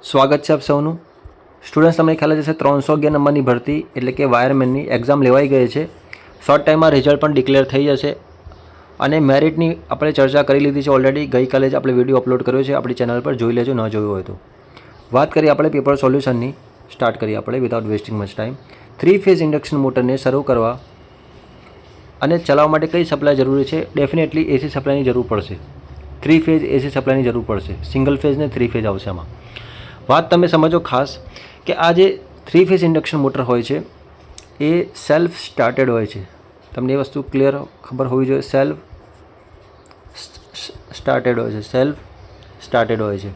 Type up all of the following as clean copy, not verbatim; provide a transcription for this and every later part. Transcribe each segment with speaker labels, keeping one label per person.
Speaker 1: સ્વાગત છે આપ સૌનું. સ્ટુડન્ટ્સ, તમને ખ્યાલ જ હશે 311 નંબરની ભરતી એટલે કે વાયરમેનની એક્ઝામ લેવાઈ ગઈ છે. શોર્ટ ટાઈમમાં રિઝલ્ટ પણ ડિક્લેર થઈ જશે અને મેરિટની આપણે ચર્ચા કરી લીધી છે ઓલરેડી. ગઈકાલે જ આપણે વિડીયો અપલોડ કર્યો છે આપણી ચેનલ પર, જોઈ લેજો ન જોયું હોય તો. વાત કરીએ આપણે પેપર સોલ્યુશનની. સ્ટાર્ટ કરીએ આપણે without wasting much time. 3 phase induction મોટરને શરૂ કરવા અને ચલાવવા માટે કઈ સપ્લાય જરૂરી છે? ડેફિનેટલી એસી સપ્લાયની જરૂર પડશે. 3 ફેઝ એસી સપ્લાયની જરૂર પડશે. સિંગલ ફેઝ ને 3 ફેઝ આવશે આમાં. વાત તમે સમજો ખાસ કે આ જે 3 ફેઝ ઇન્ડક્શન મોટર હોય છે એ સેલ્ફ સ્ટાર્ટેડ હોય છે. તમને એ વસ્તુ ક્લિયર ખબર હોવી જોઈએ. સેલ્ફ સ્ટાર્ટેડ હોય છે. સેલ્ફ સ્ટાર્ટેડ હોય છે.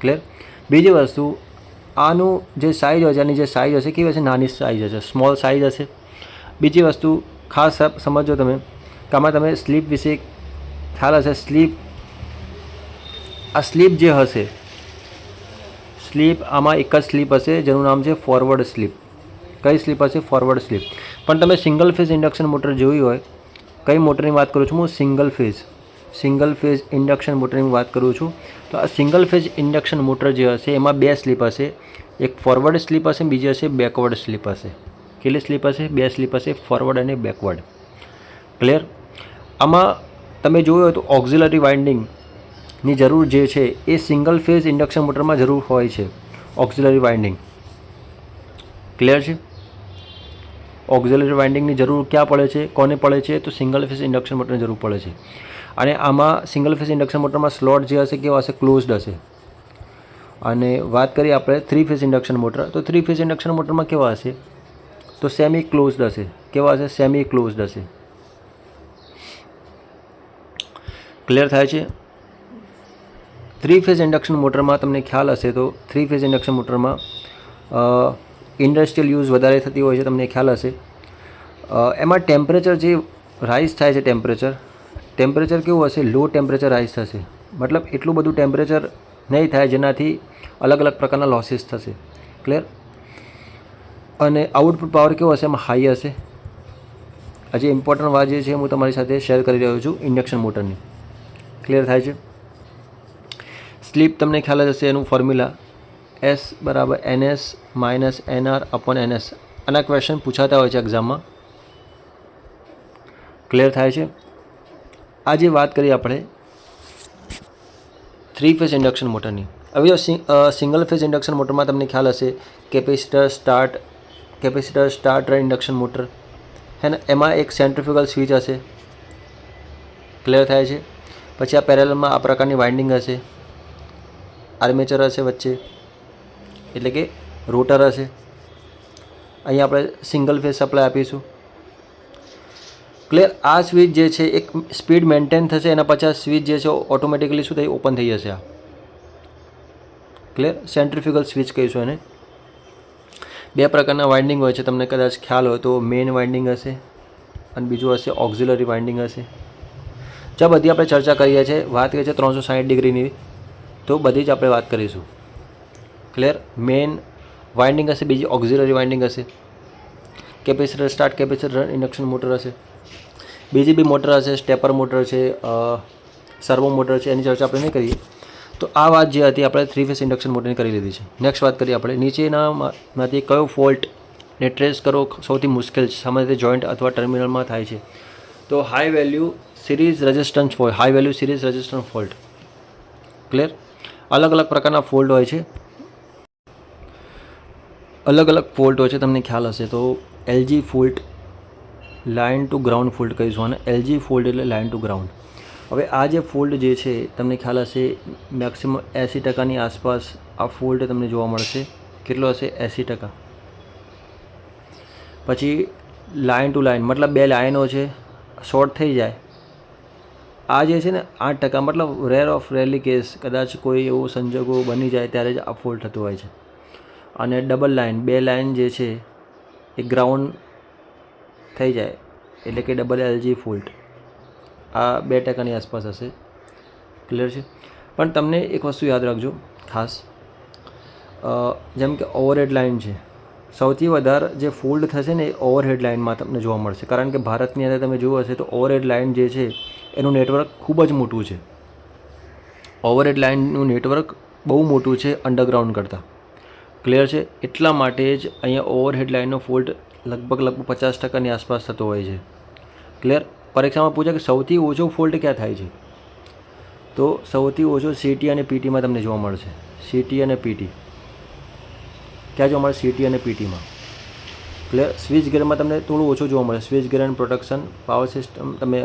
Speaker 1: ક્લિયર. બીજી વસ્તુ, આનું જે સાઇઝ હોય છે, આની જે સાઇઝ હશે કેવી હશે? નાની સાઇઝ હશે, સ્મોલ સાઇઝ હશે. બીજી વસ્તુ ખાસ સમજો તમે કે આમાં તમે સ્લીપ વિશે ખ્યાલ હશે. આ સ્લીપ જે હશે, સ્લીપ આમાં એક જ સ્લીપ હશે જેનું નામ છે ફોરવર્ડ સ્લીપ. કઈ સ્લીપ હશે? Forward slip. પણ તમે સિંગલ ફેઝ ઇન્ડક્શન મોટર જોઈ હોય, કઈ મોટરની વાત કરું છું હું? સિંગલ ફેઝ ઇન્ડક્શન મોટરની વાત કરું છું. તો આ સિંગલ ફેઝ ઇન્ડક્શન મોટર જે હશે એમાં 2 સ્લીપ હશે. એક ફોરવર્ડ સ્લીપ હશે, બીજી હશે બેકવર્ડ સ્લીપ હશે. કેટલી સ્લીપ હશે? 2 સ્લીપ હશે, ફોરવર્ડ અને બેકવર્ડ. ક્લિયર. આમાં તમે જોયું હોય તો ઓક્ઝિલરી વાઇન્ડિંગની જરૂર જે છે એ સિંગલ ફેઝ ઇન્ડક્શન મોટરમાં જરૂર હોય છે. Auxiliary winding. ક્લિયર છે. ઓક્ઝિલરી વાઇન્ડિંગની જરૂર ક્યાં પડે છે? કોને પડે છે? તો સિંગલ ફેઝ ઇન્ડક્શન મોટરની જરૂર પડે છે. અને આમાં સિંગલ ફેઝ ઇન્ડક્શન મોટરમાં સ્લોટ જે હશે કેવા હશે? ક્લોઝડ હશે. અને વાત કરીએ આપણે 3 ફેઝ ઇન્ડક્શન મોટર, તો 3 ફેઝ ઇન્ડક્શન મોટરમાં કેવા હશે? તો સેમી ક્લોઝડ હશે. કેવા હશે? સેમી ક્લોઝડ હશે. ક્લિયર થાય છે. 3 ફેઝ ઇન્ડક્શન મોટરમાં તમને ખ્યાલ હશે તો 3 ફેઝ ઇન્ડક્શન મોટરમાં ઇન્ડસ્ટ્રીયલ યુઝ વધારે થતી હોય છે, તમને ખ્યાલ હશે. એમાં ટેમ્પરેચર જે રાઇઝ થાય છે, ટેમ્પરેચર કેવું હશે? લો ટેમ્પરેચર રાઇઝ થશે. મતલબ એટલું બધું ટેમ્પરેચર નહીં થાય જેનાથી અલગ અલગ પ્રકારના લોસીસ થશે. ક્લિયર. અને આઉટપુટ પાવર કેવો હશે? એમાં હાઈ હશે. હજી ઇમ્પોર્ટન્ટ વાત જે છે હું તમારી સાથે શેર કરી રહ્યો છું ઇન્ડક્શન મોટરની. ક્લિયર થાય છે. સ્લીપ તમને ખ્યાલ જ હશે, એનું ફોર્મ્યુલા S = NS - NR/NS. આના ક્વેશ્ચન પૂછાતા હોય છે એક્ઝામમાં. ક્લિયર થાય છે. આજે વાત કરીએ આપણે 3 ફેઝ ઇન્ડક્શન મોટરની. હવે સિંગલ ફેઝ ઇન્ડક્શન મોટરમાં તમને ખ્યાલ હશે કેપેસિટર સ્ટાર્ટર ઇન્ડક્શન મોટર હે ને, એમાં એક સેન્ટ્રીફ્યુગલ સ્વિચ હશે. ક્લિયર થાય છે. પછી આ પેરેલલમાં આ પ્રકારની વાઇન્ડિંગ હશે, આર્મેચર હશે વચ્ચે, એટલે કે રોટર હશે. અહીંયા આપણે સિંગલ ફેઝ સપ્લાય આપીશું. ક્લિયર. આ સ્વિચ જે છે એક સ્પીડ મેન્ટેન થશે, એના પછી આ સ્વિચ જે છે ઓટોમેટિકલી શું થઈ? ઓપન થઈ જશે. આ ક્લિયર. સેન્ટ્રીફ્યુગલ સ્વિચ કહીશું એને. 2 પ્રકારના વાઇન્ડિંગ હોય છે, તમને કદાચ ખ્યાલ હોય તો. મેઇન વાઇન્ડિંગ હશે અને બીજું હશે ઓક્ઝિલરી વાઇન્ડિંગ હશે. જો બધી આપણે ચર્ચા કરીએ છીએ, વાત કરીએ છીએ 360 ડિગ્રીની, તો બધી જ આપણે વાત કરીશું. ક્લિયર. મેઇન વાઇન્ડિંગ હશે, બીજી ઓક્ઝિલરી વાઇન્ડિંગ હશે. Capacitor start, capacitor induction motor હશે. બીજી બી મોટર હશે, સ્ટેપર મોટર છે, સર્વો મોટર છે, એની ચર્ચા આપણે નહીં કરીએ. તો આ વાત જે હતી આપણે 3 ફેઝ ઇન્ડક્શન મોટરની કરી લીધી છે. નેક્સ્ટ વાત કરીએ આપણે નીચેનામાંથી કયો ફોલ્ટને ટ્રેસ કરવો સૌથી મુશ્કેલ છે? સામાન્ય રીતે જોઈન્ટ અથવા ટર્મિનલમાં થાય છે. તો high value series resistance fault. Clear. અલગ અલગ પ્રકારના ફોલ્ટ હોય છે, તમને ખ્યાલ હશે તો. LG fault, line to ground fault કહીશું અને LG ફોલ્ટ એટલે લાઇન ટુ ગ્રાઉન્ડ. હવે આ જે ફોલ્ટ જે છે તમને ખ્યાલ હશે મેક્સિમમ 80% આસપાસ આ ફોલ્ટ તમને જોવા મળશે. કેટલો હશે? 80%. પછી લાઇન ટુ લાઇન, મતલબ 2 લાઇનો છે, શોર્ટ થઈ જાય. આ જે છે ને 8%, મતલબ રેરલી કેસ, કદાચ કોઈ એવો સંજોગો બની જાય ત્યારે જ આ ફોલ્ટ થતું હોય છે. અને ડબલ લાઇન, 2 લાઇન જે છે એ ગ્રાઉન્ડ થઈ જાય એટલે કે ડબલ LG ફોલ્ટ. આ 2%ની આસપાસ હશે. ક્લિયર છે. પણ તમને એક વસ્તુ યાદ રાખજો ખાસ, જેમ કે ઓવરહેડ લાઇન છે, સૌથી વધારે જે ફોલ્ડ થશે ને એ ઓવરહેડ લાઇનમાં તમને જોવા મળશે. કારણ કે ભારતની અંદર તમે જોયું હશે તો ઓવરહેડ લાઇન જે છે એનું નેટવર્ક ખૂબ જ મોટું છે. ઓવરહેડ લાઇનનું નેટવર્ક બહુ મોટું છે અંડરગ્રાઉન્ડ કરતાં. ક્લિયર છે? એટલા માટે જ અહીંયા ઓવરહેડ લાઇનનો ફોલ્ટ લગભગ 50% આસપાસ થતો હોય છે. ક્લિયર? પરીક્ષામાં પૂછે કે સૌથી ઓછો ફોલ્ટ ક્યાં થાય છે, તો સૌથી ઓછો સીટી અને પીટીમાં તમને જોવા મળશે. સીટી અને પીટી ક્યાં જોવા મળે? સીટી અને પીટીમાં. ક્લિયર? સ્વિચ ગેરમાં તમને થોડું ઓછું જોવા મળે. Switch gear and protection power system, તમે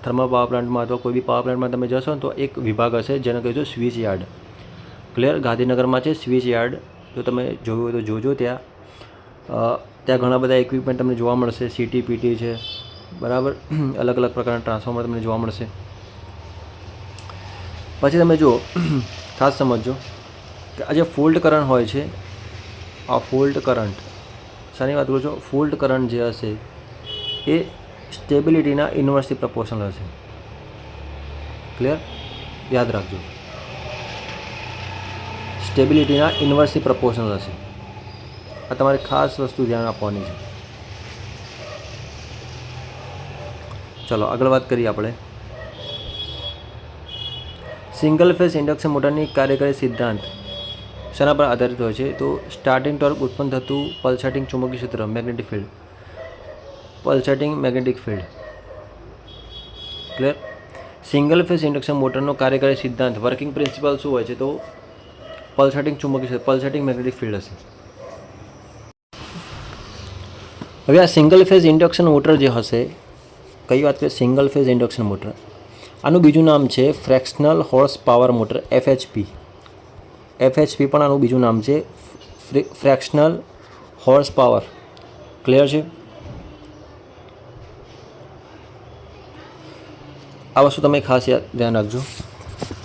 Speaker 1: થર્મલ પાવર પ્લાન્ટમાં અથવા કોઈ બી પાવર પ્લાન્ટમાં તમે જશો ને તો એક વિભાગ હશે જેને કહીશું સ્વિચ યાર્ડ. ક્લિયર? ગાંધીનગરમાં છે સ્વિચ યાર્ડ. જો તમે જોયું હોય તો જોજો. ત્યાં ઘણા બધા ઇક્વિપમેન્ટ તમને જોવા મળશે. સીટી પીટી છે, બરાબર. અલગ અલગ પ્રકારના ટ્રાન્સફોર્મર તમને જોવા મળશે. પછી તમે જુઓ, ખાસ સમજો કે આ જે ફોલ્ટ કરંટ હોય છે, આ ફોલ્ટ કરંટ શાની વાત કરું છું? ફોલ્ટ કરંટ જે હશે એ સ્ટેબિલિટીના ઇન્વર્સલી પ્રપોર્શનલ હશે. ક્લિયર? યાદ રાખજો, સ્ટેબિલિટીના ઇન્વર્સલી પ્રપોર્શનલ હશે. આ તમારે ખાસ વસ્તુ ધ્યાન આપવાની છે. ચલો આગળ વાત કરીએ આપણે. સિંગલ ફેઝ ઇન્ડક્શન મોટરની કાર્યકારી સિદ્ધાંત શેના પર આધારિત હોય છે? તો સ્ટાર્ટિંગ ટોર્ક ઉત્પન્ન થતું પલ્સાટિંગ ચુંબકીય ક્ષેત્ર, magnetic field, pulsating magnetic field. Clear? Single phase induction મોટરનો કાર્યકારી સિદ્ધાંત, વર્કિંગ પ્રિન્સિપલ શું હોય છે? તો પલ્સાટિંગ ચુંબકીય ક્ષેત્ર, પલ્સાટિંગ મેગ્નેટિક ફિલ્ડ હશે. હવે આ સિંગલ ફેઝ ઇન્ડક્શન મોટર જે હશે, કઈ વાત કરીએ? Single phase induction motor. આનું બીજું નામ છે fractional horse power motor, FHP. FHP પણ આનું બીજું નામ છે, ફ્રેક્શનલ હોર્સ પાવર. ક્લિયર છે? આ વસ્તુ તમે ખાસ ધ્યાન રાખજો.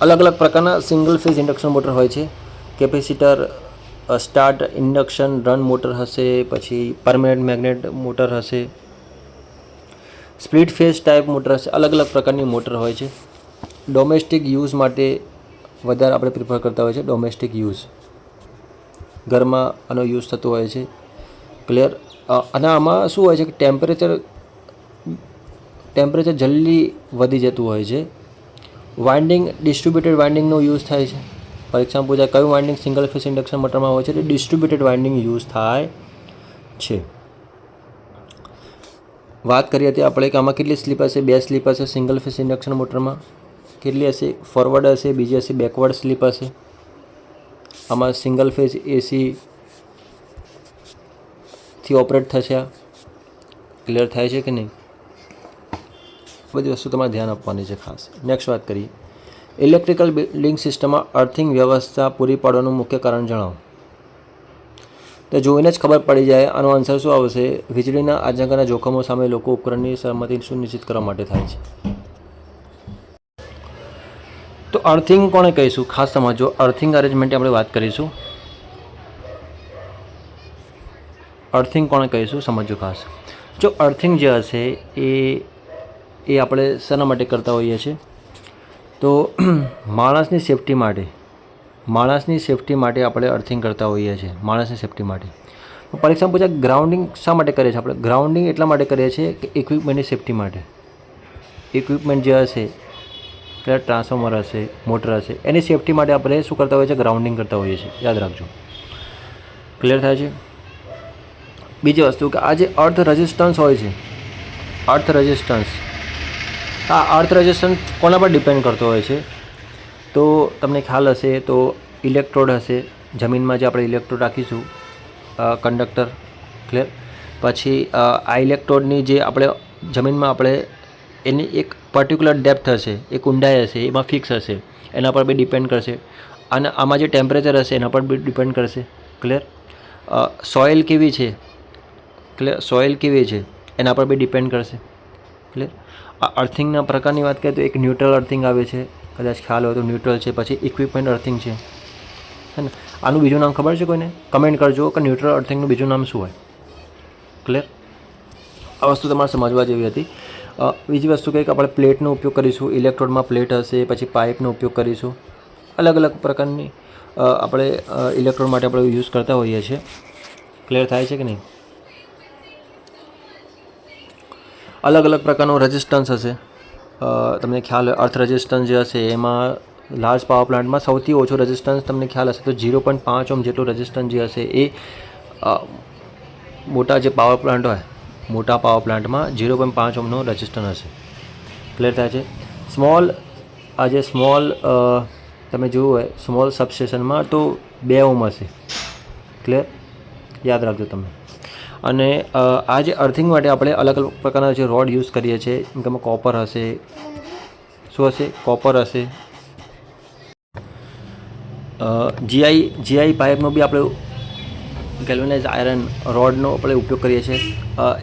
Speaker 1: અલગ અલગ પ્રકારના સિંગલ ફેઝ ઇન્ડક્શન મોટર હોય છે. Capacitor, start induction run motor હશે, પછી પરમેનન્ટ મેગ્નેટ મોટર હશે, સ્પ્લિટ ફેઝ ટાઈપ મોટર હશે. અલગ અલગ પ્રકારની મોટર હોય છે. ડોમેસ્ટિક યુઝ માટે વધારે આપણે પ્રિફર કરતા હોય છે. ડોમેસ્ટિક યુઝ, ઘરમાં આનો યુઝ થતો હોય છે. ક્લિયર? અને આમાં શું હોય છે કે ટેમ્પરેચર જલ્દી વધી જતું હોય છે. વાઇન્ડિંગ, ડિસ્ટ્રીબ્યુટેડ વાઇન્ડિંગનો યુઝ થાય છે. પરીક્ષામાં પૂછાય કયું વાઇન્ડિંગ સિંગલ ફેઝ ઇન્ડક્શન મોટરમાં હોય છે? તો ડિસ્ટ્રીબ્યુટેડ વાઇન્ડિંગ યુઝ થાય છે. વાત કરી હતી આપણે કે આમાં કેટલી સ્લીપ હશે? 2 સ્લીપ હશે સિંગલ ફેઝ ઇન્ડક્શન મોટરમાં. કેટલી હશે? ફોરવર્ડ હશે, બીજી હશે બેકવર્ડ સ્લીપ હશે. આમાં સિંગલ ફેઝ એસી થી ઓપરેટ થશે. ક્લિયર થાય છે કે નહીં? બધી વસ્તુ તમારે ધ્યાન આપવાની છે ખાસ. નેક્સ્ટ વાત કરીએ, ઇલેક્ટ્રિકલ બિલ્ડિંગ સિસ્ટમમાં અર્થિંગ વ્યવસ્થા પૂરી પાડવાનું મુખ્ય કારણ જણાવો. તો જોઈને જ ખબર પડી જાય આનો આન્સર શું આવશે? વીજળીના આંચકાના જોખમો સામે લોકો ઉપકરણની સલામતી સુનિશ્ચિત કરવા માટે થાય છે. તો અર્થિંગ કોને કહીશું? ખાસ સમજો, અર્થિંગ અરેન્જમેન્ટની આપણે વાત કરીશું. અર્થિંગ કોને કહીશું સમજો ખાસ. જો અર્થિંગ જે હશે એ આપણે શેના માટે કરતા હોઈએ છીએ? તો માણસની સેફટી માટે આપણે અર્થિંગ કરતા હોઈએ છીએ. માણસની સેફટી માટે. પરીક્ષામાં પૂછાય ગ્રાઉન્ડિંગ શા માટે કરીએ છીએ? આપણે ગ્રાઉન્ડિંગ એટલા માટે કરીએ છીએ કે ઇક્વિપમેન્ટની સેફટી માટે. ઇક્વિપમેન્ટ જે હશે, ટ્રાન્સફોર્મર હશે, મોટર હશે, એની સેફટી માટે આપણે શું કરતા હોઈએ છીએ? ગ્રાઉન્ડિંગ કરતા હોઈએ છીએ. યાદ રાખજો. ક્લિયર થાય છે? બીજી વસ્તુ કે આ જે અર્થ રેઝિસ્ટન્સ હોય છે, અર્થ રેઝિસ્ટન્સ, આ અર્થ રેઝિસ્ટન્સ કોના પર ડિપેન્ડ કરતો હોય છે? તો તમને ખ્યાલ હશે તો ઇલેક્ટ્રોડ હશે. જમીનમાં જે આપણે ઇલેક્ટ્રોડ રાખીશું, કંડક્ટર. ક્લિયર? પછી આ ઇલેક્ટ્રોડની જે આપણે જમીનમાં આપણે એની એક પર્ટિક્યુલર ડેપ્થ હશે, એક ઊંડાઈ હશે, એમાં ફિક્સ હશે, એના પર બી ડિપેન્ડ કરશે. અને આમાં જે ટેમ્પરેચર હશે એના પર બી ડિપેન્ડ કરશે. ક્લિયર? સોઇલ કેવી છે, ક્લિયર, સોઇલ કેવી છે એના પર બી ડિપેન્ડ કરશે. ક્લિયર? આ અર્થિંગના પ્રકારની વાત કરીએ તો એક ન્યુટ્રલ અર્થિંગ આવે છે, કદાચ ખ્યાલ હોય તો ન્યુટ્રલ છે. પછી ઇક્વિપમેન્ટ અર્થિંગ છે, હે ને? આનું બીજું નામ ખબર છે કોઈને? કમેન્ટ કરજો કે ન્યુટ્રલ અર્થિંગનું બીજું નામ શું હોય. ક્લિયર? આ વસ્તુ તમારે સમજવા જેવી હતી. બીજી વસ્તુ કંઈક આપણે પ્લેટનો ઉપયોગ કરીશું. ઇલેક્ટ્રોડમાં પ્લેટ હશે, પછી પાઇપનો ઉપયોગ કરીશું. અલગ અલગ પ્રકારની આપણે ઇલેક્ટ્રોડ માટે આપણે યુઝ કરતા હોઈએ છીએ. ક્લિયર થાય છે કે નહીં? અલગ અલગ પ્રકારનો રેઝિસ્ટન્સ હશે. તમને ખ્યાલ હોય અર્થ રેઝિસ્ટન્સ જે હશે એમાં લાર્જ પાવર પ્લાન્ટમાં સૌથી ઓછો રેઝિસ્ટન્સ તમને ખ્યાલ હશે તો 0.5 ઓહ્મ જેટલો રેઝિસ્ટન્સ જે હશે એ મોટા જે પાવર પ્લાન્ટ હોય મોટા પાવર પ્લાન્ટમાં 0.5 ઓહ્મનો રેઝિસ્ટન્સ હશે. ક્લિયર થાય છે. સ્મોલ તમે જોયું હોય સ્મોલ સબસ્ટેશનમાં તો 2 ઓહ્મ હશે. ક્લિયર, યાદ રાખજો તમે. અને આ જે અર્થિંગ માટે આપણે અલગ અલગ પ્રકારના જે રોડ યુઝ કરીએ છીએ, જેમ કે કોપર હશે, શું હશે, કોપર હશે. જીઆઈ પાઇપનો બી આપણે ગેલ્વેનાઇઝ આયરન રોડનો આપણે ઉપયોગ કરીએ છીએ.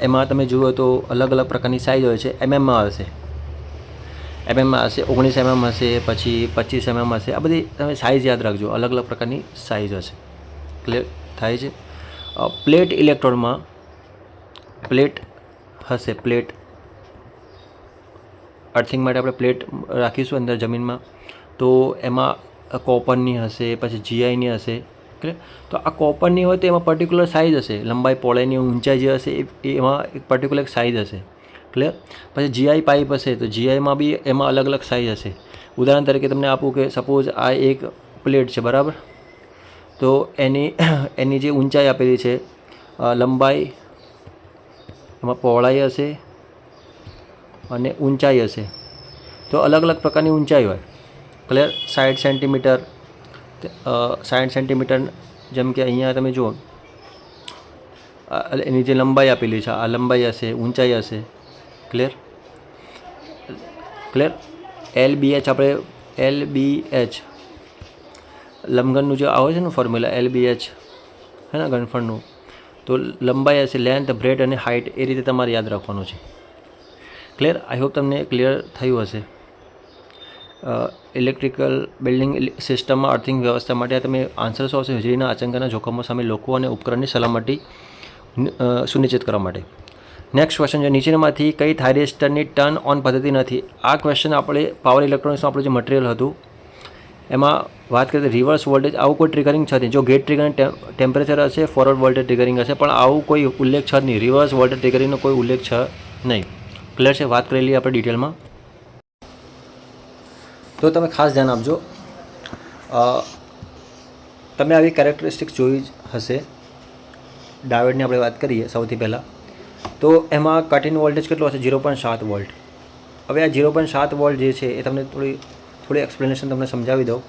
Speaker 1: એમાં તમે જુઓ તો અલગ અલગ પ્રકારની સાઇઝ હોય છે. એમએમમાં હશે 19 mm હશે, પછી 25 mm હશે. આ બધી તમે સાઇઝ યાદ રાખજો, અલગ અલગ પ્રકારની સાઇઝ હશે. ક્લિયર થાય છે. પ્લેટ ઇલેક્ટ્રોડમાં પ્લેટ હશે. પ્લેટ અર્થિંગ માટે આપણે પ્લેટ રાખીશું અંદર જમીનમાં, તો એમાં કોપરની હશે, પછી જીઆઈની હશે. ક્લિયર. તો આ કોપરની હોય તો એમાં પર્ટિક્યુલર સાઇઝ હશે, લંબાઈ પહોળાઈની ઊંચાઈ જે હશે એમાં એક પર્ટિક્યુલર સાઇઝ હશે. ક્લિયર. પછી જીઆઈ પાઇપ હશે તો જીઆઈમાં બી એમાં અલગ અલગ સાઇઝ હશે. ઉદાહરણ તરીકે તમને આપું કે સપોઝ આ એક પ્લેટ છે, બરાબર, તો એની જે ઊંચાઈ આપેલી છે, લંબાઈ, એમાં પહોળાઈ હશે અને ઊંચાઈ હશે. તો અલગ અલગ પ્રકારની ઊંચાઈ હોય. ક્લિયર. 60 સેન્ટીમીટર, 60 સેન્ટીમીટર, જેમ કે અહીંયા તમે જુઓ એની જે લંબાઈ આપેલી છે, આ લંબાઈ હશે, ઊંચાઈ હશે. ક્લિયર. LBH આપણે LBH લંબઘનનું જે આવે છે ને ફોર્મ્યુલા LBH હે ને ઘનફળનું, તો લંબાઈ હશે, લેન્થ, બ્રેડ અને હાઇટ, એ રીતે તમારે યાદ રાખવાનું છે. ક્લિયર. આઈ હોપ તમને ક્લિયર થયું હશે. ઇલેક્ટ્રિકલ બિલ્ડિંગ સિસ્ટમમાં અર્થિંગ વ્યવસ્થા માટે તમે આન્સર્સ આવશે વીજળીના આંચકાના જોખમો સામે લોકો અને ઉપકરણની સલામતી સુનિશ્ચિત કરવા માટે. નેક્સ્ટ ક્વેશ્ચન છે, નીચેનામાંથી કઈ થાઇરિસ્ટરની ટર્ન ઓન પદ્ધતિ નથી? આ ક્વેશ્ચન આપણે પાવર ઇલેક્ટ્રોનિક્સનું આપણું જે મટીરિયલ હતું એમાં વાત કરીએ તો રિવર્સ વોલ્ટેજ, આવું કોઈ ટ્રિગરિંગ છે નહીં. જો ગેટ ટ્રિગરિંગ ટેમ્પરેચર હશે, ફોરવર્ડ વોલ્ટેજ ટ્રિગરિંગ હશે, પણ આવું કોઈ ઉલ્લેખ છે જ નહીં. રિવર્સ વોલ્ટેજ ટ્રિગરિંગનો કોઈ ઉલ્લેખ છે નહીં. ક્લિયર છે. વાત કરેલી આપણે ડિટેલમાં, તો તમે ખાસ ધ્યાન આપજો. તમે આવી કેરેક્ટરિસ્ટિક્સ જોઈ જ હશે. ડાયોડની આપણે વાત કરીએ સૌથી પહેલાં, તો એમાં કટ ઇન વોલ્ટેજ કેટલો હશે? 0.7 વોલ્ટ. હવે આ 0.7 વોલ્ટ જે છે એ તમને થોડી એક્સપ્લેનેશન તમને સમજાવી દઉં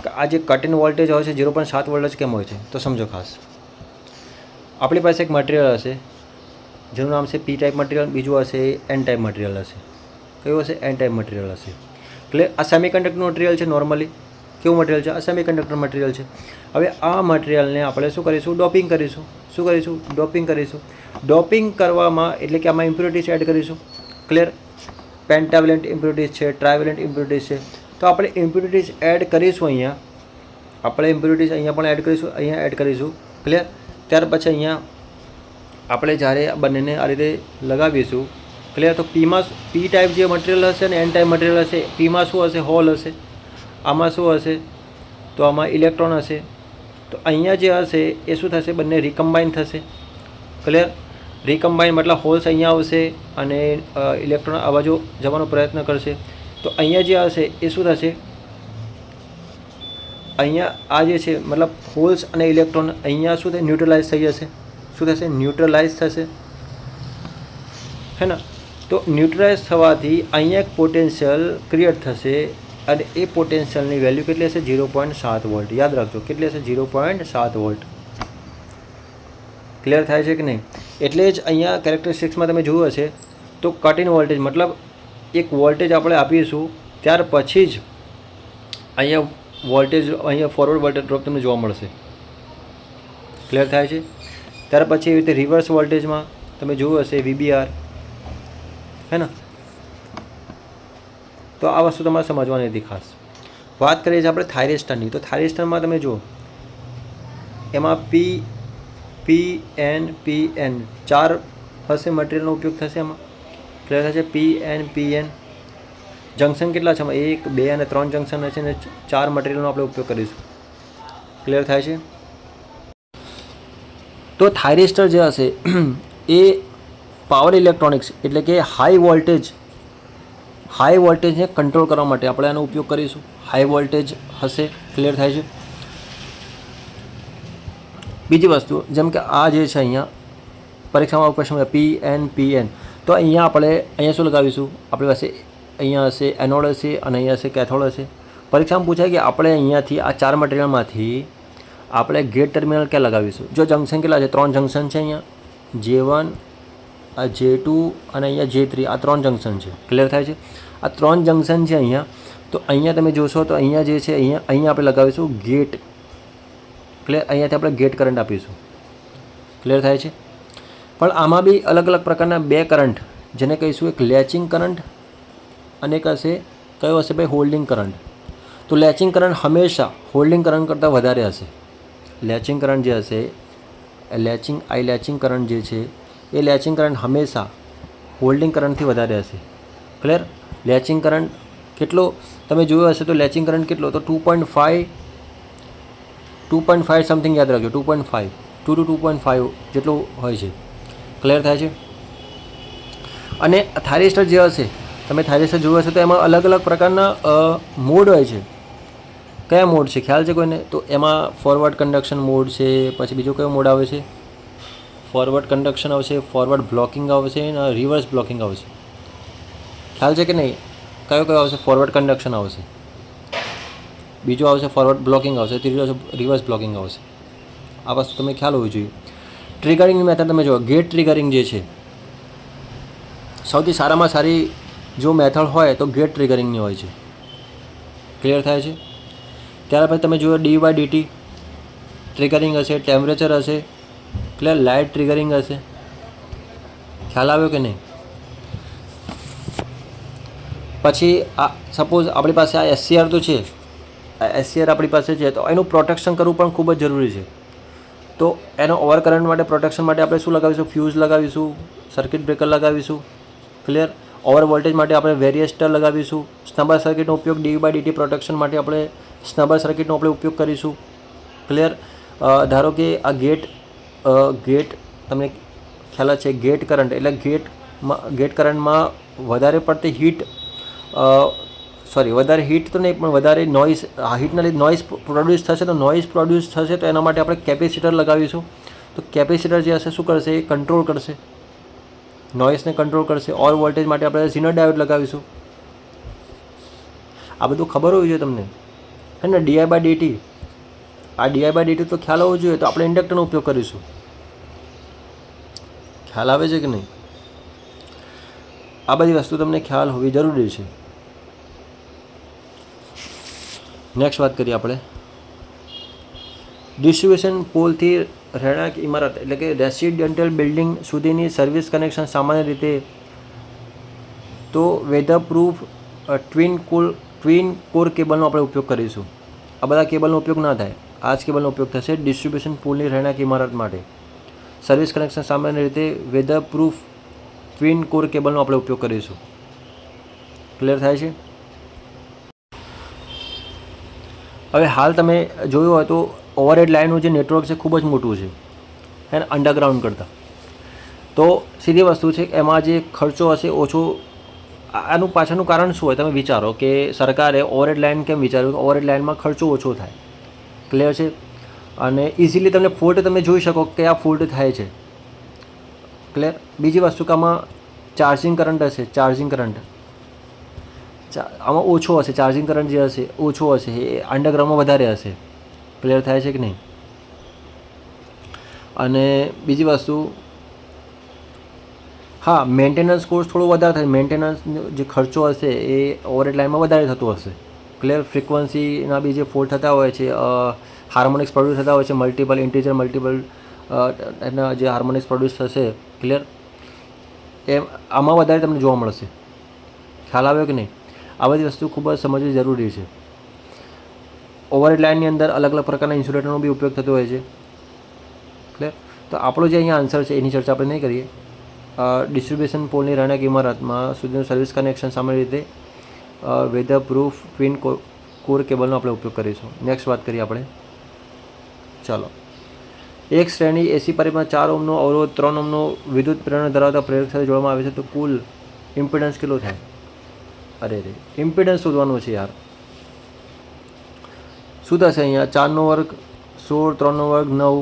Speaker 1: કે આ જે કટ ઇન વોલ્ટેજ હોય છે 0.7 વોલ્ટ જ કેમ હોય છે. તો સમજો ખાસ. આપણી પાસે એક મટીરિયલ હશે જેનું નામ છે P ટાઈપ મટીરિયલ, બીજું હશે N ટાઈપ મટીરિયલ હશે. કયું હશે? N ટાઈપ મટીરિયલ હશે. એટલે આ સેમિકન્ડક્ટર મટીરિયલ છે. નોર્મલી કેવું મટીરિયલ છે? આ સેમિકન્ડક્ટર મટીરિયલ છે. હવે આ મટીરિયલને આપણે શું કરીશું? ડોપિંગ કરીશું. શું કરીશું? ડોપિંગ કરીશું. ડોપિંગ કરવામાં એટલે કે આમાં ઇમ્પ્યોરિટીઝ એડ કરીશું. ક્લિયર. પેન્ટાવેલેન્ટ ઇમ્પ્યોરિટીઝ છે, ટ્રાયવેલેન્ટ ઇમ્પ્યોરિટીઝ છે. તો આપણે ઇમ્પ્યોરિટીઝ એડ કરીશું અહીંયા. આપણે ઇમ્પ્યોરિટીઝ અહીંયા પણ એડ કરીશું, અહીંયા એડ કરીશું. ક્લિયર. ત્યાર પછી અહીંયા આપણે જ્યારે બંનેને આ રીતે લગાવીશું. ક્લિયર. તો P ટાઈપ જે મટીરિયલ હશે અને N ટાઈપ મટીરિયલ હશે, Pમાં શું હશે? હોલ હશે. આમાં શું હશે? તો આમાં ઇલેક્ટ્રોન હશે. તો અહીંયા જે હશે એ શું થશે? બંને રિકમ્બાઇન થશે. ક્લિયર. રિકમ્બાઇન મતલબ હોલ્સ અહીંયા આવશે અને ઇલેક્ટ્રોન આ બાજુ જવાનો પ્રયત્ન કરશે. તો અહીંયા જે હશે એ શું થશે? અહીંયા આ જે છે મતલબ હોલ્સ અને ઇલેક્ટ્રોન અહીંયા શું થશે? ન્યુટ્રલાઇઝ થઈ જશે. શું થશે? ન્યુટ્રલાઇઝ થશે, હે ને? તો ન્યુટ્રલાઇઝ થવાથી અહીંયા એક પોટેન્શિયલ ક્રિએટ થશે અને એ પોટેન્શિયલની વેલ્યુ કેટલી હશે? 0.7 વોલ્ટ. યાદ રાખજો, કેટલી હશે? 0.7 વોલ્ટ. ક્લિયર થાય છે કે નહીં? એટલે જ અહીંયા કેરેક્ટરિસ્ટિક્સમાં તમે જોયું હશે તો કટ ઇન વોલ્ટેજ મતલબ એક વોલ્ટેજ આપણે આપીશું, ત્યાર પછી જ અહીંયા વોલ્ટેજ, અહીંયા ફોરવર્ડ વોલ્ટેજ ડ્રોપ તમને જોવા મળશે. ક્લિયર થાય છે? ત્યાર પછી એવી રીતે રિવર્સ વોલ્ટેજમાં તમે જોયું હશે VBR, હે ને? તો આ વસ્તુ તમારે સમજવાની હતી ખાસ. વાત કરીએ છીએ આપણે થાઇરિસ્ટરની. તો થાઇરિસ્ટરમાં તમે જુઓ એમાં PN 4 હશે મટીરિયલનો ઉપયોગ થશે એમાં. ક્લિયર થશે? PN જંક્શન કેટલા છે? 1, 2 અને 3 જંક્શન હશે અને 4 મટીરિયલનો આપણે ઉપયોગ કરીશું. ક્લિયર થાય છે? તો થાઇરિસ્ટર જે હશે એ પાવર ઇલેક્ટ્રોનિક્સ એટલે કે હાઈ વોલ્ટેજને કંટ્રોલ કરવા માટે આપણે આનો ઉપયોગ કરીશું. હાઈ વોલ્ટેજ હશે. ક્લિયર થાય છે. બીજી વસ્તુ જેમ કે આ જે છે અહીંયા પરીક્ષામાં પ્રશ્ન PN તો અહીંયા શું લગાવીશું? આપણી પાસે અહીંયા હશે એનોડ હશે અને અહીંયા હશે કેથોડ હશે. પરીક્ષામાં પૂછાય કે આપણે અહીંયાથી આ 4 મટીરિયલમાંથી આપણે ગેટ ટર્મિનલ ક્યાં લગાવીશું? જો જંકશન કેટલા છે? 3 જંકશન છે અહીંયા, J1, આ J2 અને અહીંયા J3. આ 3 જંકશન છે. ક્લિયર થાય છે. આ 3 જંકશન છે અહીંયા. તો અહીંયા તમે જોશો તો અહીંયા જે છે અહીંયા આપણે લગાવીશું ગેટ. ક્લિયર. અહીંયાથી આપણે ગેટ કરંટ આપીશું. ક્લિયર થાય છે. પણ આમાં બી અલગ અલગ પ્રકારના 2 કરંટ જેને કહીશું, એક લેચિંગ કરંટ અને એક હશે કયો હશે ભાઈ? Holding current. તો લેચિંગ કરંટ હંમેશા હોલ્ડિંગ કરંટ કરતાં વધારે હશે. લેચિંગ કરંટ જે હશે લેચિંગ કરંટ જે છે એ લેચિંગ કરંટ હંમેશા હોલ્ડિંગ કરંટથી વધારે હશે. ક્લિયર. લેચિંગ કરંટ કેટલો તમે જોયો હશે તો લેચિંગ કરંટ કેટલો? તો 2.5 સમથિંગ યાદ રાખજો. 2.5 2 to 2.5 જેટલું હોય છે. ક્લિયર થાય છે. અને થાઇરિસ્ટર જે હશે તમે થાઇરિસ્ટર જોયું હશે તો એમાં અલગ અલગ પ્રકારના મોડ હોય છે. કયા મોડ છે ખ્યાલ છે કોઈને? તો એમાં ફોરવર્ડ કન્ડક્શન મોડ છે, પછી બીજો કયો મોડ આવે છે? ફોરવર્ડ કન્ડક્શન આવશે, ફોરવર્ડ બ્લોકિંગ આવશે અને રિવર્સ બ્લોકિંગ આવશે. ખ્યાલ છે કે નહીં? કયો આવશે? ફોરવર્ડ કન્ડક્શન આવશે, બીજો આવશે ફોરવર્ડ બ્લોકિંગ આવશે, ત્રીજો આવશે રિવર્સ બ્લોકિંગ આવશે. આ વસ્તુ તમે ખ્યાલ હોવી જોઈએ. ટ્રિગરિંગની મેથડ તમે જુઓ. ગેટ ટ્રિગરિંગ જે છે સૌથી સારામાં સારી જો મેથડ હોય તો ગેટ ટ્રિગરિંગની હોય છે. ક્લિયર થાય છે. ત્યાર પછી તમે જુઓ DY/DT ટ્રિગરિંગ હશે, ટેમ્પરેચર હશે, ક્લિયર. લાઇટ ટ્રિગરિંગ હશે. ખ્યાલ આવ્યો કે નહીં? પછી આ સપોઝ આપણી પાસે આ SCR તો છે, આ SCR આપણી પાસે છે તો એનું પ્રોટેક્શન કરવું પણ ખૂબ જ જરૂરી છે. તો એનો ઓવરકરંટ માટે પ્રોટેક્શન માટે આપણે શું લગાવીશું? ફ્યુઝ લગાવીશું, સર્કિટ બ્રેકર લગાવીશું. ક્લિયર. ઓવર વોલ્ટેજ માટે આપણે વેરિએસ્ટર લગાવીશું. સ્નબર સર્કિટનો ઉપયોગ DY/DT પ્રોટેક્શન માટે આપણે સ્નબર સર્કિટનો ઉપયોગ કરીશું. ક્લિયર. ધારો કે આ ગેટ તમને ખ્યાલ છે ગેટ કરંટ એટલે ગેટ કરંટમાં વધારે પડતી વધારે હીટ તો નહીં પણ વધારે નોઇઝ, હીટના લીધે નોઇઝ પ્રોડ્યુસ થશે. તો નોઇઝ પ્રોડ્યુસ થશે તો એના માટે આપણે કેપેસિટર લગાવીશું. તો કેપેસિટર જે હશે શું કરશે? એ કંટ્રોલ કરશે, નોઇઝને કંટ્રોલ કરશે. ઓર વોલ્ટેજ માટે આપણે ઝીનર ડાયોડ લગાવીશું. આ બધું ખબર હોવી જોઈએ તમને, હે ને? DI/DT, આ DI/DT તો ખ્યાલ હોવો જોઈએ. તો આપણે ઇન્ડક્ટરનો ઉપયોગ કરીશું. ખ્યાલ આવે છે કે નહીં? આ બધી વસ્તુ તમને ખ્યાલ હોવી જરૂરી છે. નેક્સ્ટ વાત કરીએ આપણે ડિસ્ટ્રિબ્યુશન પોલથી રહેણાંક ઇમારત એટલે કે રેસિડેન્ટલ બિલ્ડિંગ સુધીની સર્વિસ કનેક્શન સામાન્ય રીતે તો વેધરપ્રૂફ ટ્વિન કોર કેબલનો આપણે ઉપયોગ કરીશું. આ બધા કેબલનો ઉપયોગ ના થાય, આ જ કેબલનો ઉપયોગ થશે ડિસ્ટ્રિબ્યુશન પોલની રહેણાંક ઇમારત માટે. સર્વિસ કનેક્શન સામાન્ય રીતે વેધરપ્રૂફ ટ્વિન કોર કેબલનો આપણે ઉપયોગ કરીશું. ક્લિયર થાય છે. હવે હાલ તમે જોયું હોય તો ઓવરહેડ લાઇનનું જે નેટવર્ક છે ખૂબ જ મોટું છે, હે ને, અંડરગ્રાઉન્ડ કરતાં. તો સીધી વસ્તુ છે એમાં જે ખર્ચો હશે ઓછો. આનું પાછળનું કારણ શું હોય તમે વિચારો કે સરકારે ઓવરહેડ લાઇન કેમ વિચાર્યું કે ઓવરહેડ લાઇનમાં ખર્ચો ઓછો થાય. ક્લિયર છે. અને ઇઝીલી તમને ફોલ્ટ તમે જોઈ શકો કે આ ફોલ્ટ થાય છે. ક્લિયર. બીજી વસ્તુ કે આમાં ચાર્જિંગ કરંટ હશે, ચાર્જિંગ કરંટ આમાં ઓછો હશે, ચાર્જિંગ કરંટ જે હશે ઓછો હશે, એ અંડરગ્રાઉન્ડમાં વધારે હશે. ક્લિયર થાય છે કે નહીં? અને બીજી વસ્તુ, હા, મેન્ટેનન્સ કોસ્ટ થોડો વધારે થાય. મેન્ટેનન્સ જે ખર્ચો હશે એ ઓવરહેડ લાઇનમાં વધારે થતો હશે. ક્લિયર. ફ્રિકવન્સીના બી જે ફોલ્ટ થતા હોય છે, હાર્મોનિક્સ પ્રોડ્યુસ થતા હોય છે, ઇન્ટીજર મલ્ટિપલ એના જે હાર્મોનિક્સ પ્રોડ્યુસ થશે. ક્લિયર. એમ આમાં વધારે તમને જોવા મળશે. ખ્યાલ આવ્યો કે નહીં? આ બધી વસ્તુ ખૂબ જ સમજવી જરૂરી છે. ઓવરહેડ લાઇનની અંદર અલગ અલગ પ્રકારના ઇન્સ્યુલેટરનો બી ઉપયોગ થતો હોય છે. ક્લિયર. તો આપણો જે અહીંયા આન્સર છે એની ચર્ચા આપણે નહીં કરીએ. ડિસ્ટ્રિબ્યુશન પોલની રહેણાંક ઇમારતમાં સુધીનું સર્વિસ કનેક્શન સામાન્ય રીતે વેધરપ્રૂફ ટ્વિન કોર કેબલનો આપણે ઉપયોગ કરીશું. નેક્સ્ટ વાત કરીએ આપણે. ચાલો. એક શ્રેણી AC પરિપથમાં 4 ઓહ્મનો અવરોધ 3 ઓહ્મનો વિદ્યુત પ્રેરણા ધરાવતા પ્રેરક સાથે જોડવામાં આવે છે તો કુલ ઇમ્પિડન્સ કેટલો થાય? અરે ઇમ્પિડન્સ શોધવાનું છે યાર. શું થશે અહીંયા? 4નો વર્ગ 16, 3નો વર્ગ 9,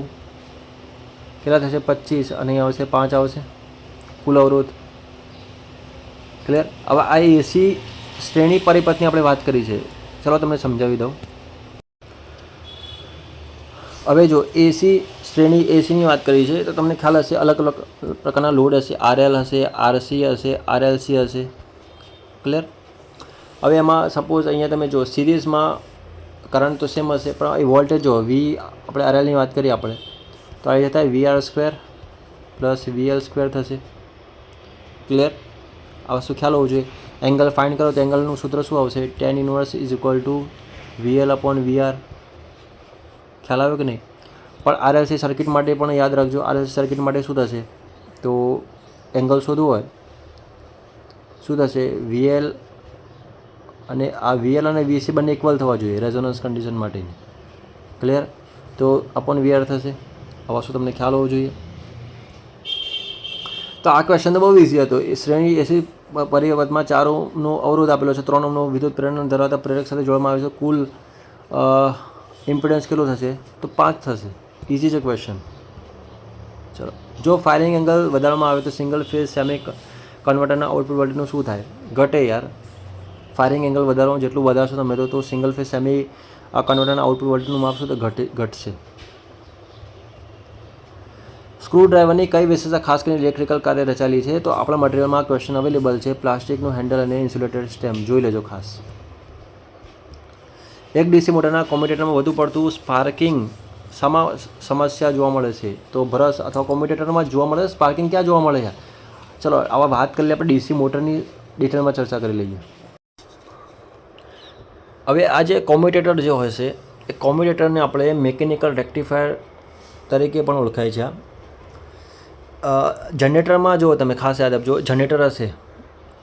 Speaker 1: કેટલા થશે? 25, અને અહીંયા આવશે 5 આવશે કુલ અવરોધ. ક્લિયર? હવે આ એસી શ્રેણી પરિપથની આપણે વાત કરી છે. ચાલો તમને સમજાવી દઉં. હવે જો એસી શ્રેણી એસીની વાત કરી છે તો તમને ખ્યાલ હશે અલગ અલગ પ્રકારના લોડ હશે. આરએલ હશે, આરસી હશે, આરએલસી હશે. ક્લિયર? હવે એમાં સપોઝ અહીંયા તમે જો સિરીઝમાં કરંટ તો સેમ હશે, પણ એ વોલ્ટેજ જો વી આપણે આરએલની વાત કરીએ આપણે તો આ થાય VR² પ્લસ VL² થશે. ક્લિયર? આ વસ્તુ ખ્યાલ હોવું જોઈએ. એંગલ ફાઇન્ડ કરો તો એંગલનું સૂત્ર શું આવશે? tan inverse VL/VR. ખ્યાલ આવ્યો કે નહીં? પણ આરએલસી સર્કિટ માટે પણ યાદ રાખજો. આરએલસી સર્કિટ માટે શું થશે? તો એંગલ શોધવું હોય શું થશે? VL અને આ VL અને VC બંને ઇક્વલ થવા જોઈએ રેઝોનન્સ કન્ડિશન માટેની. ક્લિયર? તો /VR થશે. આ વસ્તુ તમને ખ્યાલ હોવો જોઈએ. તો આ ક્વેશ્ચન તો બહુ ઇઝી હતો. એ શ્રેણી એસી પરિપથમાં 4 ઓહ્મનો અવરોધ આપેલો છે, 3 ઓહ્મનો વિદ્યુત પ્રેરણ ધરાવતા પ્રેરક સાથે જોડવામાં આવે છે. કુલ ઇમ્પિડન્સ કેટલું થશે? તો 5 થશે. ઇઝી છે ક્વેશ્ચન. ચલો, જો ફાયરિંગ એંગલ વધારવામાં આવે તો સિંગલ ફેઝ સેમી કન્વર્ટરના આઉટપુટ વોલ્ટેજનું શું થાય? ઘટે યાર. ફાયરિંગ એંગલ વધારવાનું જેટલું વધારશો તમે તો સિંગલ ફેઝ સેમી કન્વર્ટરના આઉટપુટ વોલ્ટેજનું માપશો તો ઘટશે. સ્ક્રૂ ડ્રાઈવરની કઈ વિશેષતા ખાસ કરીને ઇલેક્ટ્રિકલ કાર્ય રચાયેલી છે? તો આપણા મટીરિયલમાં ક્વેશ્ચન અવેલેબલ છે. પ્લાસ્ટિકનું હેન્ડલ અને ઇન્સ્યુલેટેડ સ્ટેમ જોઈ લેજો ખાસ. એક ડીસી મોટરના કોમ્યુટેટરમાં વધુ પડતું સ્પાર્કિંગ સમસ્યા જોવા મળે છે? તો બ્રશ અથવા કોમ્યુટેટરમાં જોવા મળે છે. સ્પાર્કિંગ ક્યાં જોવા મળે છે? ચલો આવા વાત કરી લઈએ આપણે ડીસી મોટરની ડિટેલમાં ચર્ચા કરી લઈએ. હવે આ જે કોમ્યુટેટર જે હોય છે એ કોમ્યુટેટરને આપણે મિકેનિકલ રેક્ટિફાયર તરીકે પણ ઓળખાય છે. જનરેટરમાં જો તમે ખાસ યાદ આપજો, જનરેટર હશે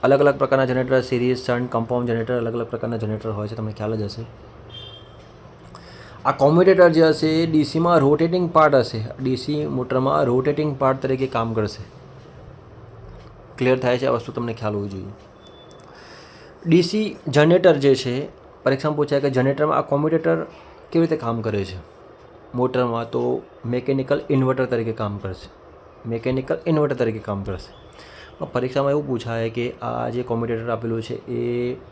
Speaker 1: અલગ અલગ પ્રકારના generator, series, shunt, compound generator, અલગ અલગ પ્રકારના જનરેટર હોય છે, તમને ખ્યાલ જ હશે. આ કોમ્યુટેટર જે હશે એ ડીસીમાં રોટેટિંગ પાર્ટ હશે. ડીસી મોટરમાં રોટેટિંગ પાર્ટ તરીકે કામ કરશે. ક્લિયર થાય છે? આ વસ્તુ તમને ખ્યાલ હોવી જોઈએ. ડીસી જનરેટર જે છે, પરીક્ષામાં પૂછાય કે જનરેટરમાં આ કોમ્યુટેટર કેવી રીતે કામ કરે છે મોટરમાં? તો મિકેનિકલ ઇન્વર્ટર તરીકે કામ કરશે. મિકેનિકલ ઇન્વર્ટર તરીકે કામ કરશે. પણ પરીક્ષામાં એવું પૂછાય કે આ જે કોમ્યુટેટર આપેલું છે એ